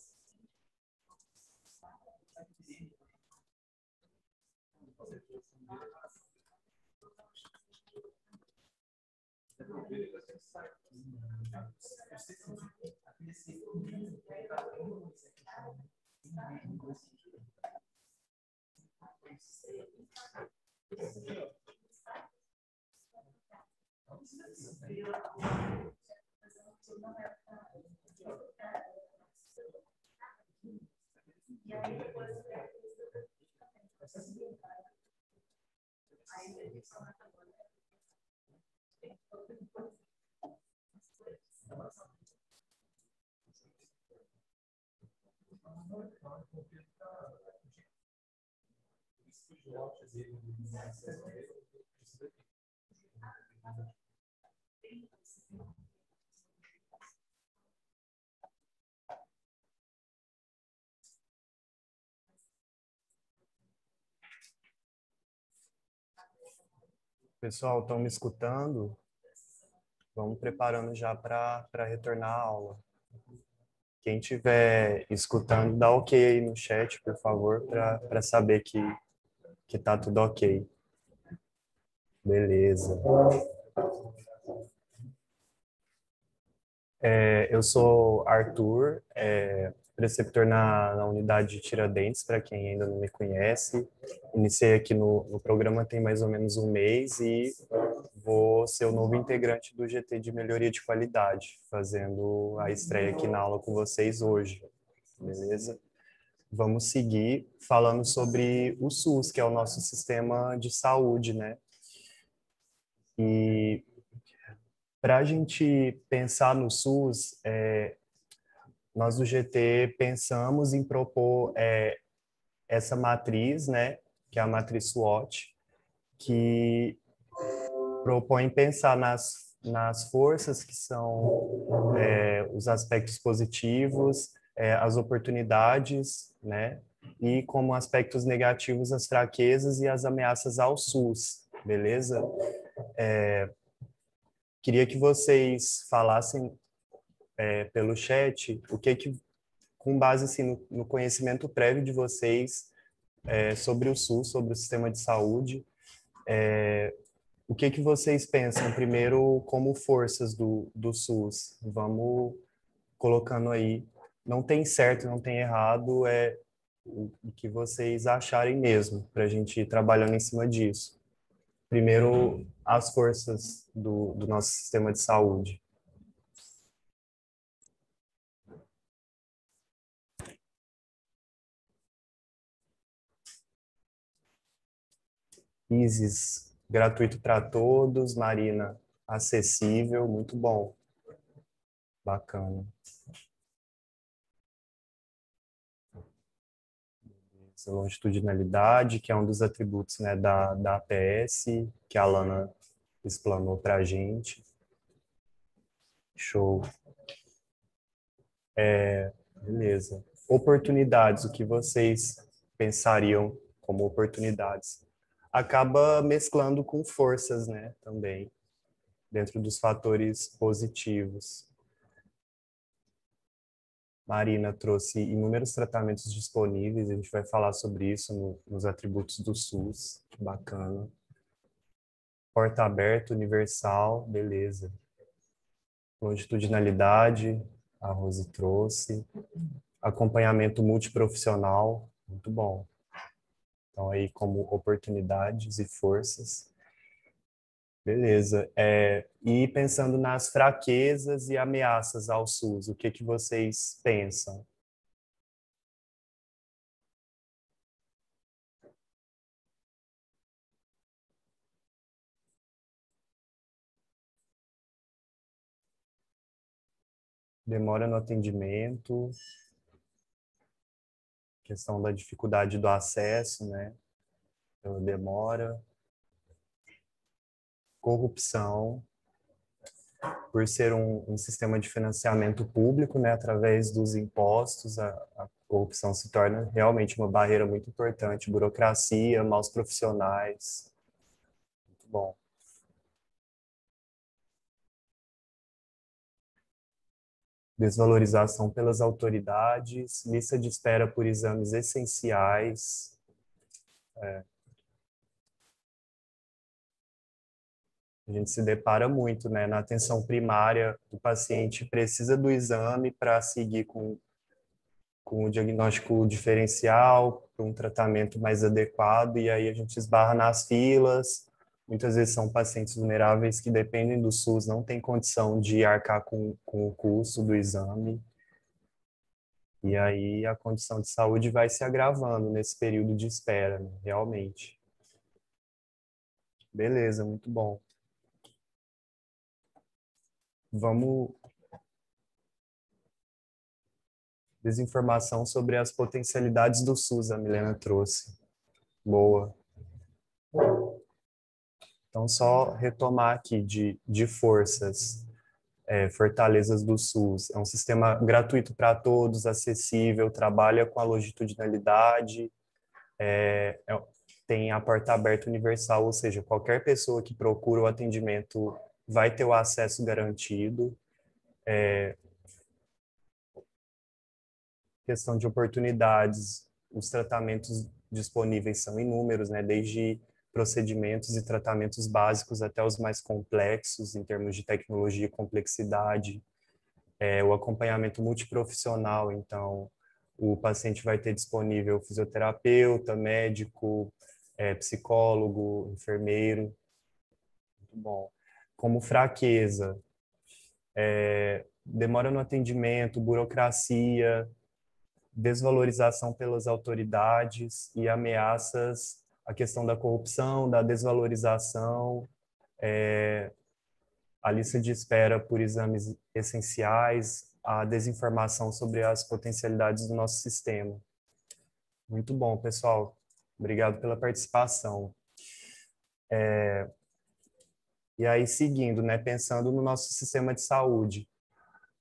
Pessoal, estão me escutando? Vamos preparando já para retornar à aula. Quem estiver escutando, dá ok aí no chat, por favor, para saber que tá tudo ok. Beleza. Eu sou Arthur, preceptor na unidade de Tiradentes, para quem ainda não me conhece. Iniciei aqui no programa tem mais ou menos um mês e vou ser o novo integrante do GT de Melhoria de Qualidade, fazendo a estreia aqui na aula com vocês hoje, beleza? Vamos seguir falando sobre o SUS, que é o nosso sistema de saúde, né? E para a gente pensar no SUS, nós do GT pensamos em propor essa matriz, né, que é a matriz SWOT, que propõe pensar nas forças que são os aspectos positivos, as oportunidades, né, e como aspectos negativos as fraquezas e as ameaças ao SUS, beleza? Queria que vocês falassem pelo chat o que com base assim, no conhecimento prévio de vocês sobre o SUS, sobre o sistema de saúde, o que vocês pensam primeiro como forças do SUS? Vamos colocando aí. Não tem certo, não tem errado, é o que vocês acharem mesmo, para a gente ir trabalhando em cima disso. Primeiro, as forças do nosso sistema de saúde. Isis, gratuito para todos. Marina, acessível, muito bom. Bacana. Essa longitudinalidade, que é um dos atributos, né, da APS, que a Alana explanou para a gente. Show. Beleza. Oportunidades, o que vocês pensariam como oportunidades? Acaba mesclando com forças, né, também, dentro dos fatores positivos. Marina trouxe inúmeros tratamentos disponíveis, a gente vai falar sobre isso nos atributos do SUS, bacana. Porta aberta, universal, beleza. Longitudinalidade, a Rose trouxe. Acompanhamento multiprofissional, muito bom. Então, aí como oportunidades e forças. Beleza. E pensando nas fraquezas e ameaças ao SUS, o que vocês pensam? Demora no atendimento, questão da dificuldade do acesso, né? Pela demora. Corrupção, por ser um sistema de financiamento público, né, através dos impostos, a corrupção se torna realmente uma barreira muito importante. Burocracia, maus profissionais. Muito bom. desvalorização pelas autoridades, lista de espera por exames essenciais. A gente se depara muito, né? Na atenção primária, o paciente precisa do exame para seguir com o diagnóstico diferencial, para um tratamento mais adequado, e aí a gente esbarra nas filas. Muitas vezes são pacientes vulneráveis que dependem do SUS, não tem condição de arcar com o custo do exame. E aí a condição de saúde vai se agravando nesse período de espera, né? Realmente. Beleza, muito bom. Vamos... Desinformação sobre as potencialidades do SUS, a Milena trouxe. Boa. Então, só retomar aqui de forças, fortalezas do SUS. É um sistema gratuito para todos, acessível, trabalha com a longitudinalidade, tem a porta aberta universal, ou seja, qualquer pessoa que procura o atendimento vai ter o acesso garantido. Questão de oportunidades, os tratamentos disponíveis são inúmeros, né? Desde procedimentos e tratamentos básicos até os mais complexos em termos de tecnologia e complexidade. O acompanhamento multiprofissional, então o paciente vai ter disponível fisioterapeuta, médico, psicólogo, enfermeiro. Muito bom. Como fraqueza, demora no atendimento, burocracia, desvalorização pelas autoridades e ameaças, a questão da corrupção, da desvalorização, a lista de espera por exames essenciais, a desinformação sobre as potencialidades do nosso sistema. Muito bom, pessoal. Obrigado pela participação. E aí, seguindo, né, pensando no nosso sistema de saúde,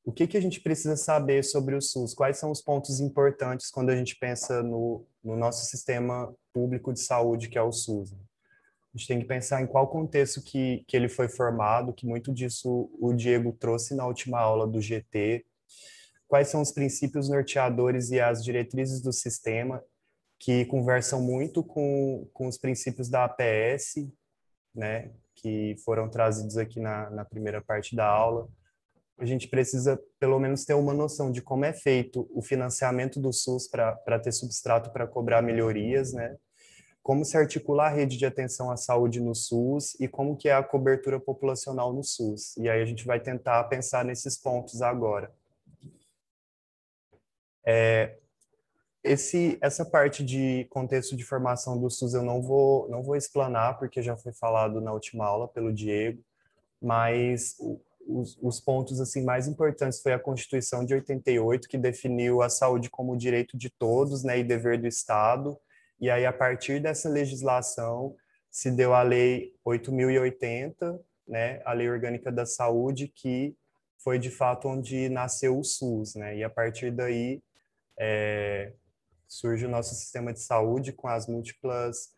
o que a gente precisa saber sobre o SUS? Quais são os pontos importantes quando a gente pensa no nosso sistema público de saúde, que é o SUS? A gente tem que pensar em qual contexto que ele foi formado, que muito disso o Diego trouxe na última aula do GT. Quais são os princípios norteadores e as diretrizes do sistema, que conversam muito com os princípios da APS, né, que foram trazidos aqui na primeira parte da aula. A gente precisa, pelo menos, ter uma noção de como é feito o financiamento do SUS para ter substrato para cobrar melhorias, né? Como se articula a rede de atenção à saúde no SUS e como que é a cobertura populacional no SUS. E aí a gente vai tentar pensar nesses pontos agora. Essa parte de contexto de formação do SUS eu não vou explanar, porque já foi falado na última aula pelo Diego, mas os pontos assim mais importantes foi a Constituição de 88, que definiu a saúde como direito de todos, né, e dever do Estado. E aí, a partir dessa legislação, se deu a Lei 8.080, né, a Lei Orgânica da Saúde, que foi, de fato, onde nasceu o SUS, né? E a partir daí surge o nosso sistema de saúde com as múltiplas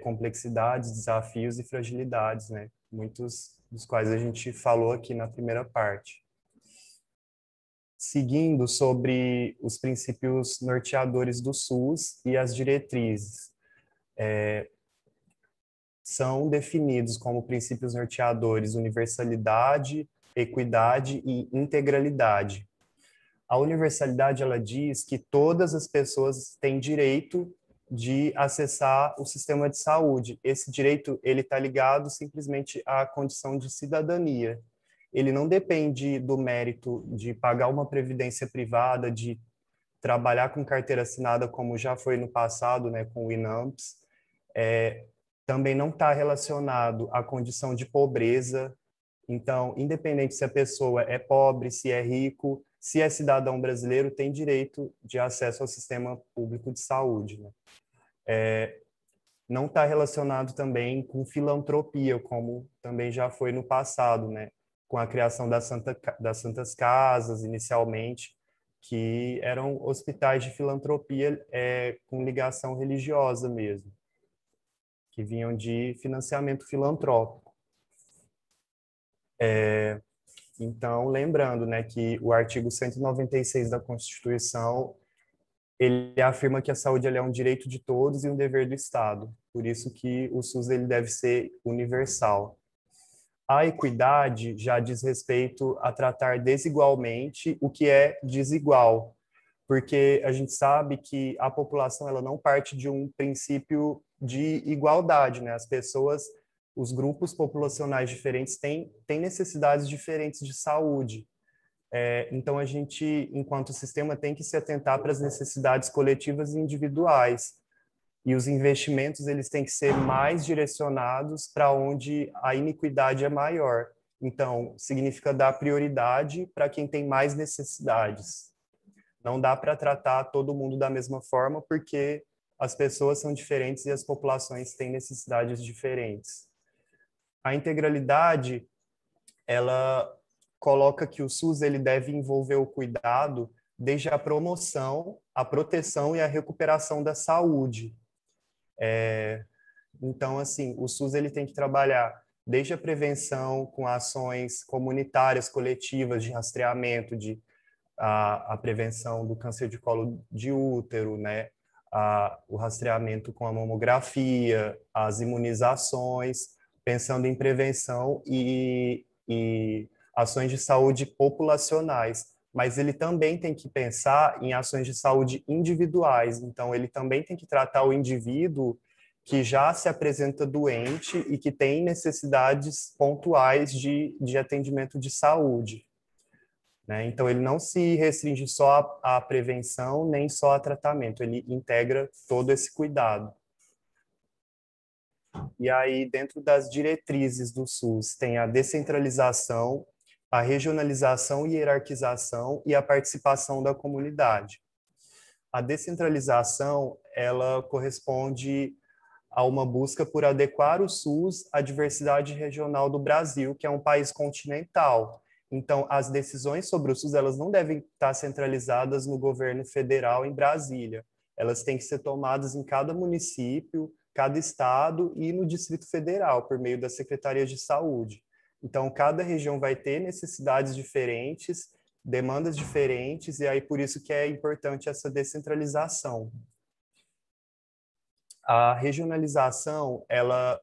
complexidades, desafios e fragilidades, né? Muitos dos quais a gente falou aqui na primeira parte. Seguindo sobre os princípios norteadores do SUS e as diretrizes. São definidos como princípios norteadores universalidade, equidade e integralidade. A universalidade, ela diz que todas as pessoas têm direito de acessar o sistema de saúde. Esse direito, ele está ligado simplesmente à condição de cidadania. Ele não depende do mérito de pagar uma previdência privada, de trabalhar com carteira assinada, como já foi no passado, né, com o INAMPS. Também não está relacionado à condição de pobreza. Então, independente se a pessoa é pobre, se é rico, se é cidadão brasileiro, tem direito de acesso ao sistema público de saúde, né? Não está relacionado também com filantropia, como também já foi no passado, né? Com a criação das Santas Casas, inicialmente, que eram hospitais de filantropia com ligação religiosa mesmo, que vinham de financiamento filantrópico. Então, lembrando, né, que o artigo 196 da Constituição, ele afirma que a saúde ela é um direito de todos e um dever do Estado. Por isso que o SUS ele deve ser universal. A equidade já diz respeito a tratar desigualmente o que é desigual, porque a gente sabe que a população ela não parte de um princípio de igualdade, né? As pessoas, os grupos populacionais diferentes têm necessidades diferentes de saúde. Então, a gente, enquanto sistema, tem que se atentar para as necessidades coletivas e individuais. E os investimentos eles têm que ser mais direcionados para onde a iniquidade é maior. Então, significa dar prioridade para quem tem mais necessidades. Não dá para tratar todo mundo da mesma forma, porque as pessoas são diferentes e as populações têm necessidades diferentes. A integralidade, ela coloca que o SUS ele deve envolver o cuidado desde a promoção, a proteção e a recuperação da saúde. Então, assim, o SUS ele tem que trabalhar desde a prevenção com ações comunitárias, coletivas, de rastreamento, a prevenção do câncer de colo de útero, né? O rastreamento com a mamografia, as imunizações, pensando em prevenção e ações de saúde populacionais. Mas ele também tem que pensar em ações de saúde individuais. Então, ele também tem que tratar o indivíduo que já se apresenta doente e que tem necessidades pontuais de atendimento de saúde. Né? Então, ele não se restringe só à prevenção, nem só a tratamento, ele integra todo esse cuidado. E aí, dentro das diretrizes do SUS, tem a descentralização, a regionalização e hierarquização e a participação da comunidade. A descentralização, ela corresponde a uma busca por adequar o SUS à diversidade regional do Brasil, que é um país continental. Então, as decisões sobre o SUS, elas não devem estar centralizadas no governo federal em Brasília. Elas têm que ser tomadas em cada município, cada estado e no Distrito Federal, por meio das secretarias de saúde. Então, cada região vai ter necessidades diferentes, demandas diferentes, e aí por isso que é importante essa descentralização. A regionalização, ela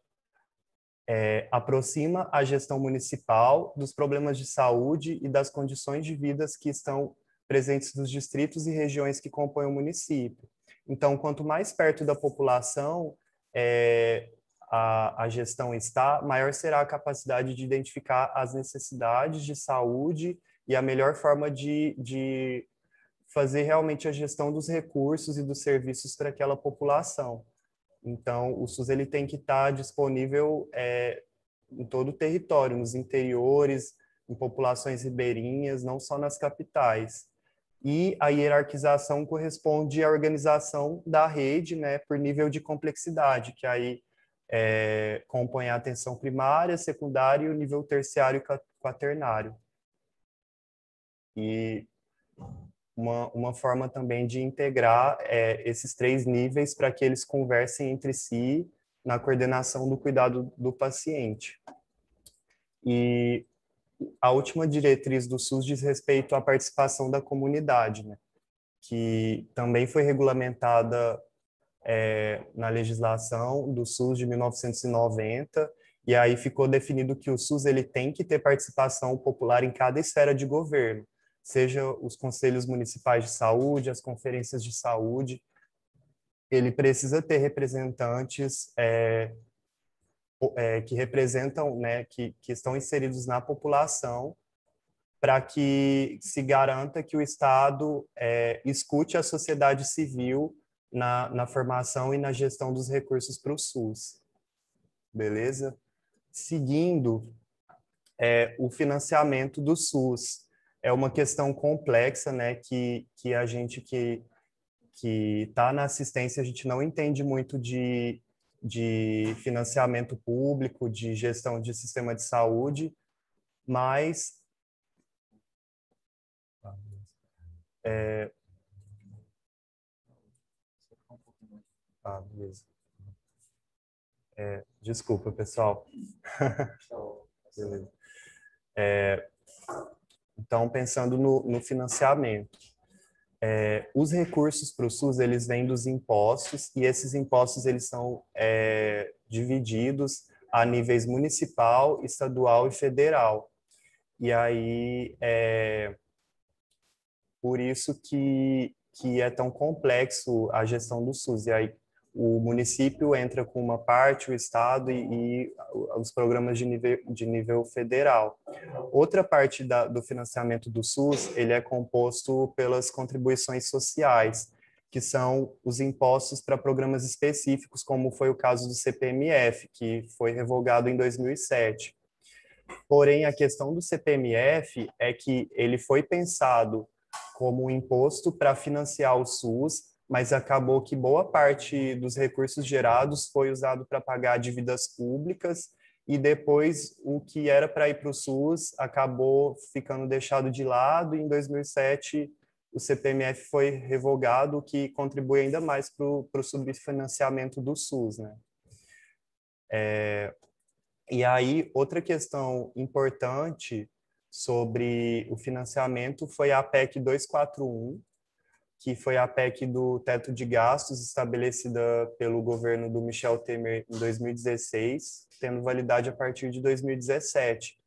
aproxima a gestão municipal dos problemas de saúde e das condições de vida que estão presentes nos distritos e regiões que compõem o município. Então, quanto mais perto da população a gestão está, maior será a capacidade de identificar as necessidades de saúde e a melhor forma de fazer realmente a gestão dos recursos e dos serviços para aquela população. Então, o SUS ele tem que estar disponível em todo o território, nos interiores, em populações ribeirinhas, não só nas capitais. E a hierarquização corresponde à organização da rede, né, por nível de complexidade, que aí compõe a atenção primária, secundária e o nível terciário e quaternário. E uma forma também de integrar esses três níveis para que eles conversem entre si na coordenação do cuidado do paciente. E a última diretriz do SUS diz respeito à participação da comunidade, né? Que também foi regulamentada na legislação do SUS de 1990, e aí ficou definido que o SUS ele tem que ter participação popular em cada esfera de governo, seja os conselhos municipais de saúde, as conferências de saúde. Ele precisa ter representantes que representam, né, que estão inseridos na população, para que se garanta que o Estado escute a sociedade civil na formação e na gestão dos recursos para o SUS. Beleza? Seguindo, o financiamento do SUS. É uma questão complexa, né, que a gente que está na assistência, a gente não entende muito de financiamento público, de gestão de sistema de saúde, mas beleza. Desculpa, pessoal. Beleza. Então, pensando no financiamento, os recursos para o SUS, eles vêm dos impostos, e esses impostos eles são divididos a níveis municipal, estadual e federal. E aí, por isso que é tão complexo a gestão do SUS. E aí, o município entra com uma parte, o estado e os programas de nível federal. Outra parte do financiamento do SUS, ele é composto pelas contribuições sociais, que são os impostos para programas específicos, como foi o caso do CPMF, que foi revogado em 2007. Porém, a questão do CPMF é que ele foi pensado como um imposto para financiar o SUS, mas acabou que boa parte dos recursos gerados foi usado para pagar dívidas públicas, e depois o que era para ir para o SUS acabou ficando deixado de lado, e em 2007 o CPMF foi revogado, o que contribui ainda mais para o subfinanciamento do SUS, né? E aí, outra questão importante sobre o financiamento foi a PEC 241, que foi a PEC do teto de gastos estabelecida pelo governo do Michel Temer em 2016, tendo validade a partir de 2017,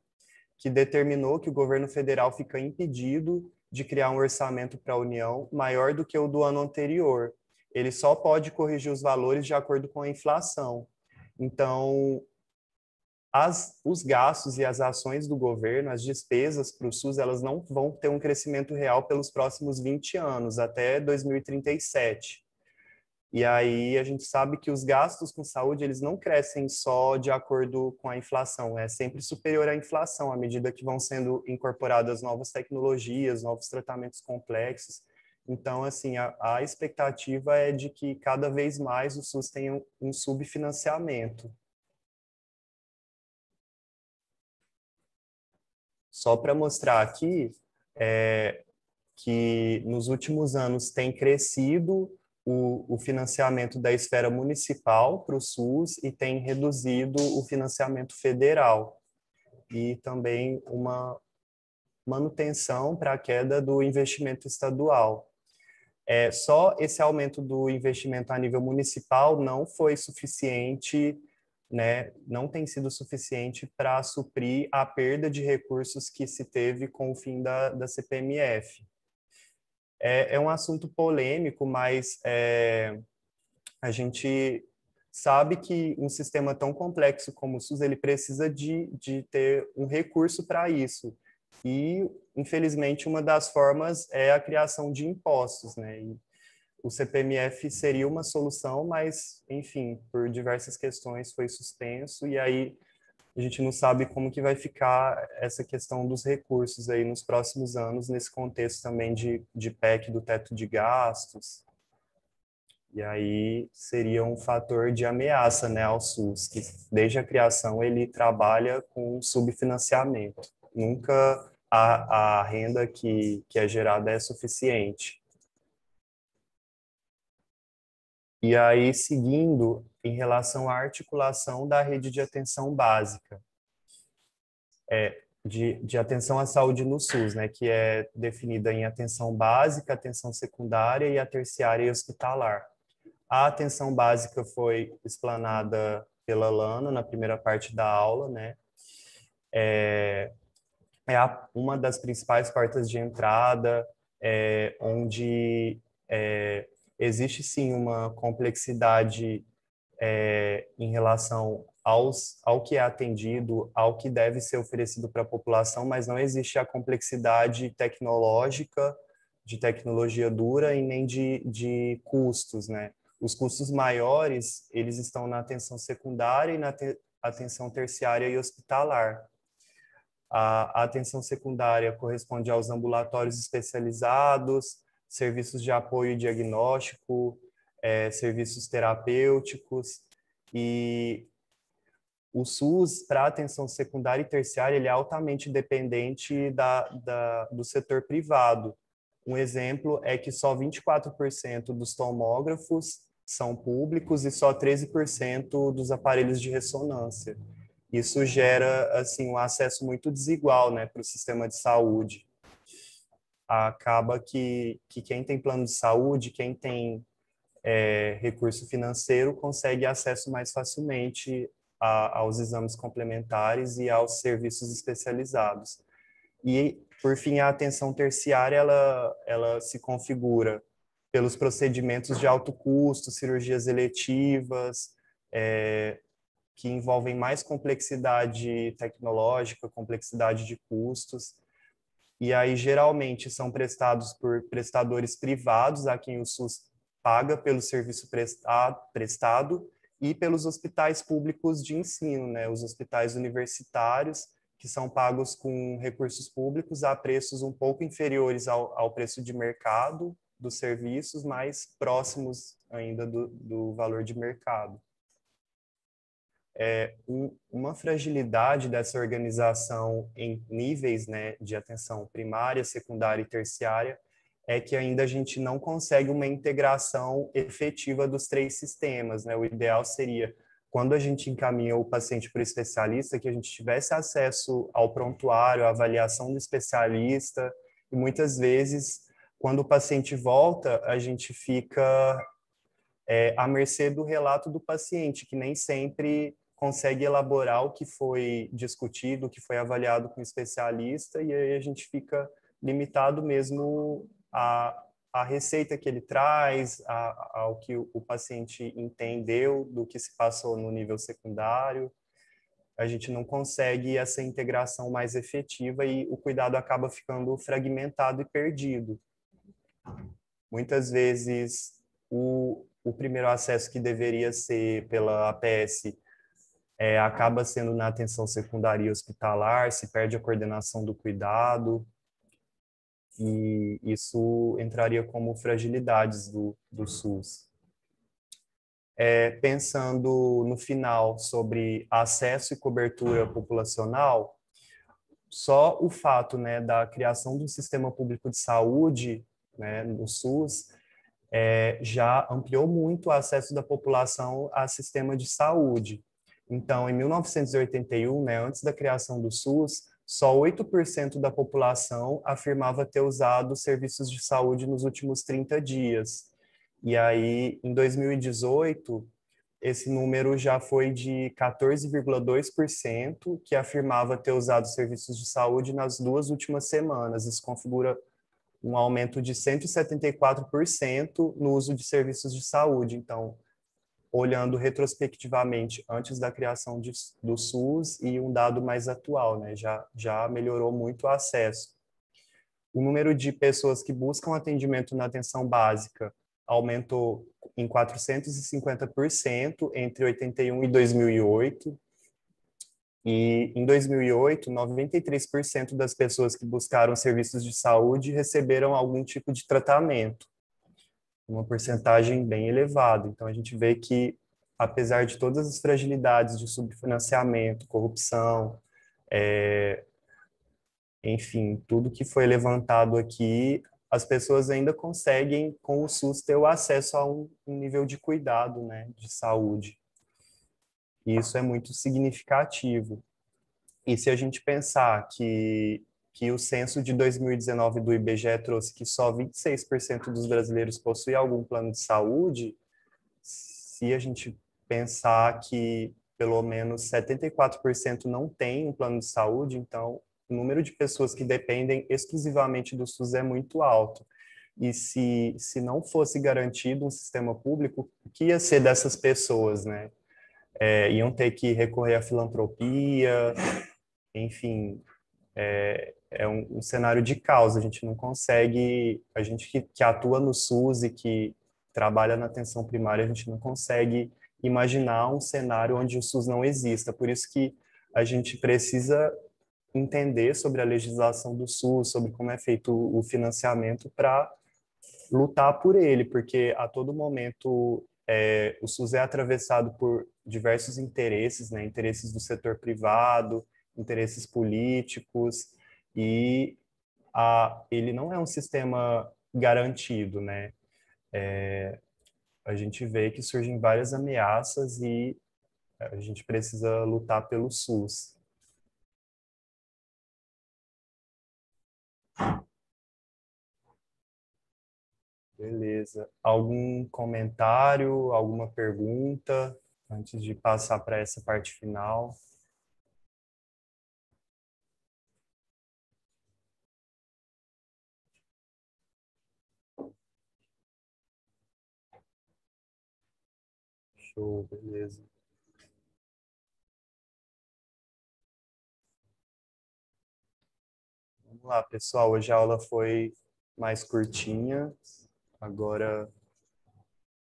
que determinou que o governo federal fica impedido de criar um orçamento para a União maior do que o do ano anterior. Ele só pode corrigir os valores de acordo com a inflação. Então, os gastos e as ações do governo, as despesas para o SUS, elas não vão ter um crescimento real pelos próximos 20 anos, até 2037. E aí a gente sabe que os gastos com saúde, eles não crescem só de acordo com a inflação, é sempre superior à inflação, à medida que vão sendo incorporadas novas tecnologias, novos tratamentos complexos. Então, assim, a expectativa é de que cada vez mais o SUS tenha um subfinanciamento. Só para mostrar aqui que nos últimos anos tem crescido o financiamento da esfera municipal para o SUS e tem reduzido o financiamento federal. E também uma manutenção para a queda do investimento estadual. Só esse aumento do investimento a nível municipal não foi suficiente, né, não tem sido suficiente para suprir a perda de recursos que se teve com o fim da CPMF. É um assunto polêmico, mas a gente sabe que um sistema tão complexo como o SUS, ele precisa de ter um recurso para isso. E, infelizmente, uma das formas é a criação de impostos, né? E o CPMF seria uma solução, mas, enfim, por diversas questões foi suspenso, e aí a gente não sabe como que vai ficar essa questão dos recursos aí nos próximos anos, nesse contexto também de PEC do teto de gastos. E aí seria um fator de ameaça, né, ao SUS, que desde a criação ele trabalha com subfinanciamento. Nunca a renda que é gerada é suficiente. E aí, seguindo, em relação à articulação da rede de atenção básica, de atenção à saúde no SUS, né, que é definida em atenção básica, atenção secundária e a terciária e hospitalar. A atenção básica foi explanada pela Lana na primeira parte da aula, né? Uma das principais portas de entrada, onde existe sim uma complexidade em relação ao que é atendido, ao que deve ser oferecido para a população, mas não existe a complexidade tecnológica, de tecnologia dura e nem de custos, né? Os custos maiores, eles estão na atenção secundária e na atenção terciária e hospitalar. A atenção secundária corresponde aos ambulatórios especializados, serviços de apoio e diagnóstico, serviços terapêuticos, e o SUS, para a atenção secundária e terciária, ele é altamente dependente do setor privado. Um exemplo é que só 24% dos tomógrafos são públicos e só 13% dos aparelhos de ressonância. isso gera assim um acesso muito desigual, né, para o sistema de saúde. Acaba que quem tem plano de saúde, quem tem recurso financeiro, consegue acesso mais facilmente aos exames complementares e aos serviços especializados. E, por fim, a atenção terciária, ela se configura pelos procedimentos de alto custo, cirurgias eletivas, que envolvem mais complexidade tecnológica, complexidade de custos, e aí geralmente são prestados por prestadores privados, a quem o SUS paga pelo serviço prestado, e pelos hospitais públicos de ensino, né, os hospitais universitários, que são pagos com recursos públicos a preços um pouco inferiores ao preço de mercado dos serviços, mas próximos ainda do valor de mercado. Uma fragilidade dessa organização em níveis, né, de atenção primária, secundária e terciária é que ainda a gente não consegue uma integração efetiva dos três sistemas, né? O ideal seria, quando a gente encaminha o paciente para o especialista, que a gente tivesse acesso ao prontuário, à avaliação do especialista, e muitas vezes, quando o paciente volta, a gente fica à mercê do relato do paciente, que nem sempre consegue elaborar o que foi discutido, o que foi avaliado com o especialista, e aí a gente fica limitado mesmo à receita que ele traz, ao que o paciente entendeu do que se passou no nível secundário. A gente não consegue essa integração mais efetiva e o cuidado acaba ficando fragmentado e perdido. Muitas vezes, o primeiro acesso que deveria ser pela APS acaba sendo na atenção secundária hospitalar, se perde a coordenação do cuidado, e isso entraria como fragilidades do SUS. Pensando no final sobre acesso e cobertura populacional, só o fato, né, da criação do sistema público de saúde, né, no SUS, já ampliou muito o acesso da população ao sistema de saúde. Então, em 1981, né, antes da criação do SUS, só 8% da população afirmava ter usado serviços de saúde nos últimos 30 dias. E aí, em 2018, esse número já foi de 14,2% que afirmava ter usado serviços de saúde nas 2 últimas semanas. Isso configura um aumento de 174% no uso de serviços de saúde. Então, olhando retrospectivamente antes da criação do SUS e um dado mais atual, né? Já melhorou muito o acesso. O número de pessoas que buscam atendimento na atenção básica aumentou em 450% entre 81 e 2008. E em 2008, 93% das pessoas que buscaram serviços de saúde receberam algum tipo de tratamento, uma porcentagem bem elevada. Então, a gente vê que, apesar de todas as fragilidades de subfinanciamento, corrupção, enfim, tudo que foi levantado aqui, as pessoas ainda conseguem, com o SUS, ter o acesso a um nível de cuidado, né, de saúde. E isso é muito significativo. E se a gente pensar que o censo de 2019 do IBGE trouxe que só 26% dos brasileiros possuem algum plano de saúde, se a gente pensar que pelo menos 74% não tem um plano de saúde, então o número de pessoas que dependem exclusivamente do SUS é muito alto. E se não fosse garantido um sistema público, o que ia ser dessas pessoas, né? Iam ter que recorrer à filantropia, enfim, é um cenário de caos. A gente não consegue, a gente que atua no SUS e que trabalha na atenção primária, a gente não consegue imaginar um cenário onde o SUS não exista. Por isso que a gente precisa entender sobre a legislação do SUS, sobre como é feito o financiamento para lutar por ele, porque a todo momento o SUS é atravessado por diversos interesses, né? Interesses do setor privado, interesses políticos, e ele não é um sistema garantido, né? A gente vê que surgem várias ameaças e A gente precisa lutar pelo SUS. Beleza. Algum comentário, alguma pergunta antes de passar para essa parte final? Show, beleza. Vamos lá, pessoal. Hoje a aula foi mais curtinha. Agora,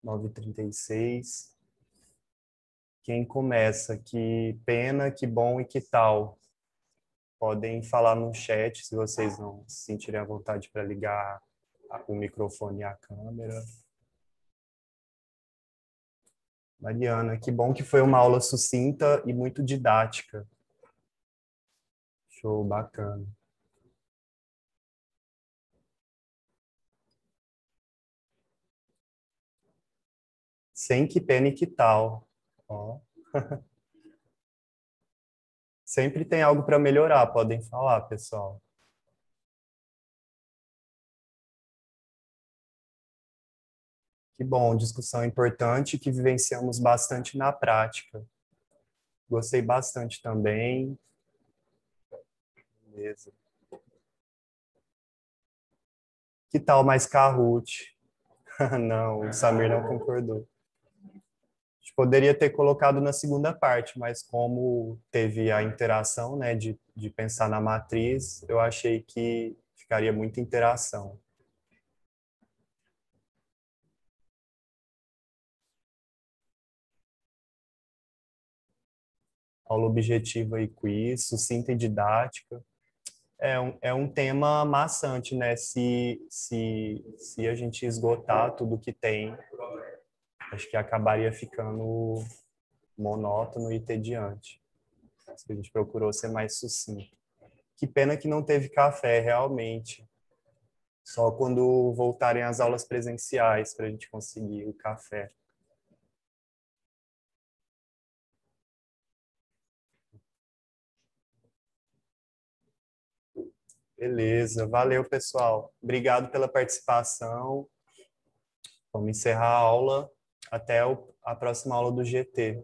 9h36. Quem começa? Que pena, que bom e que tal? Podem falar no chat se vocês não se sentirem à vontade para ligar o microfone e a câmera. Mariana, que bom que foi uma aula sucinta e muito didática. Show, bacana. Sem que pena e que tal. Ó. Sempre tem algo para melhorar, podem falar, pessoal. Que bom, discussão importante que vivenciamos bastante na prática. Gostei bastante também. Beleza. Que tal mais Kahoot? Não, o Samir não concordou. A gente poderia ter colocado na segunda parte, mas como teve a interação, né, de pensar na matriz, eu achei que ficaria muita interação. Aula objetiva e quiz, sucinta e didática. É um tema maçante, né? Se a gente esgotar tudo que tem, acho que acabaria ficando monótono e entediante. A gente procurou ser mais sucinto. Que pena que não teve café, realmente. Só quando voltarem as aulas presenciais para a gente conseguir o café. Beleza, valeu, pessoal. Obrigado pela participação. Vamos encerrar a aula. Até a próxima aula do GT.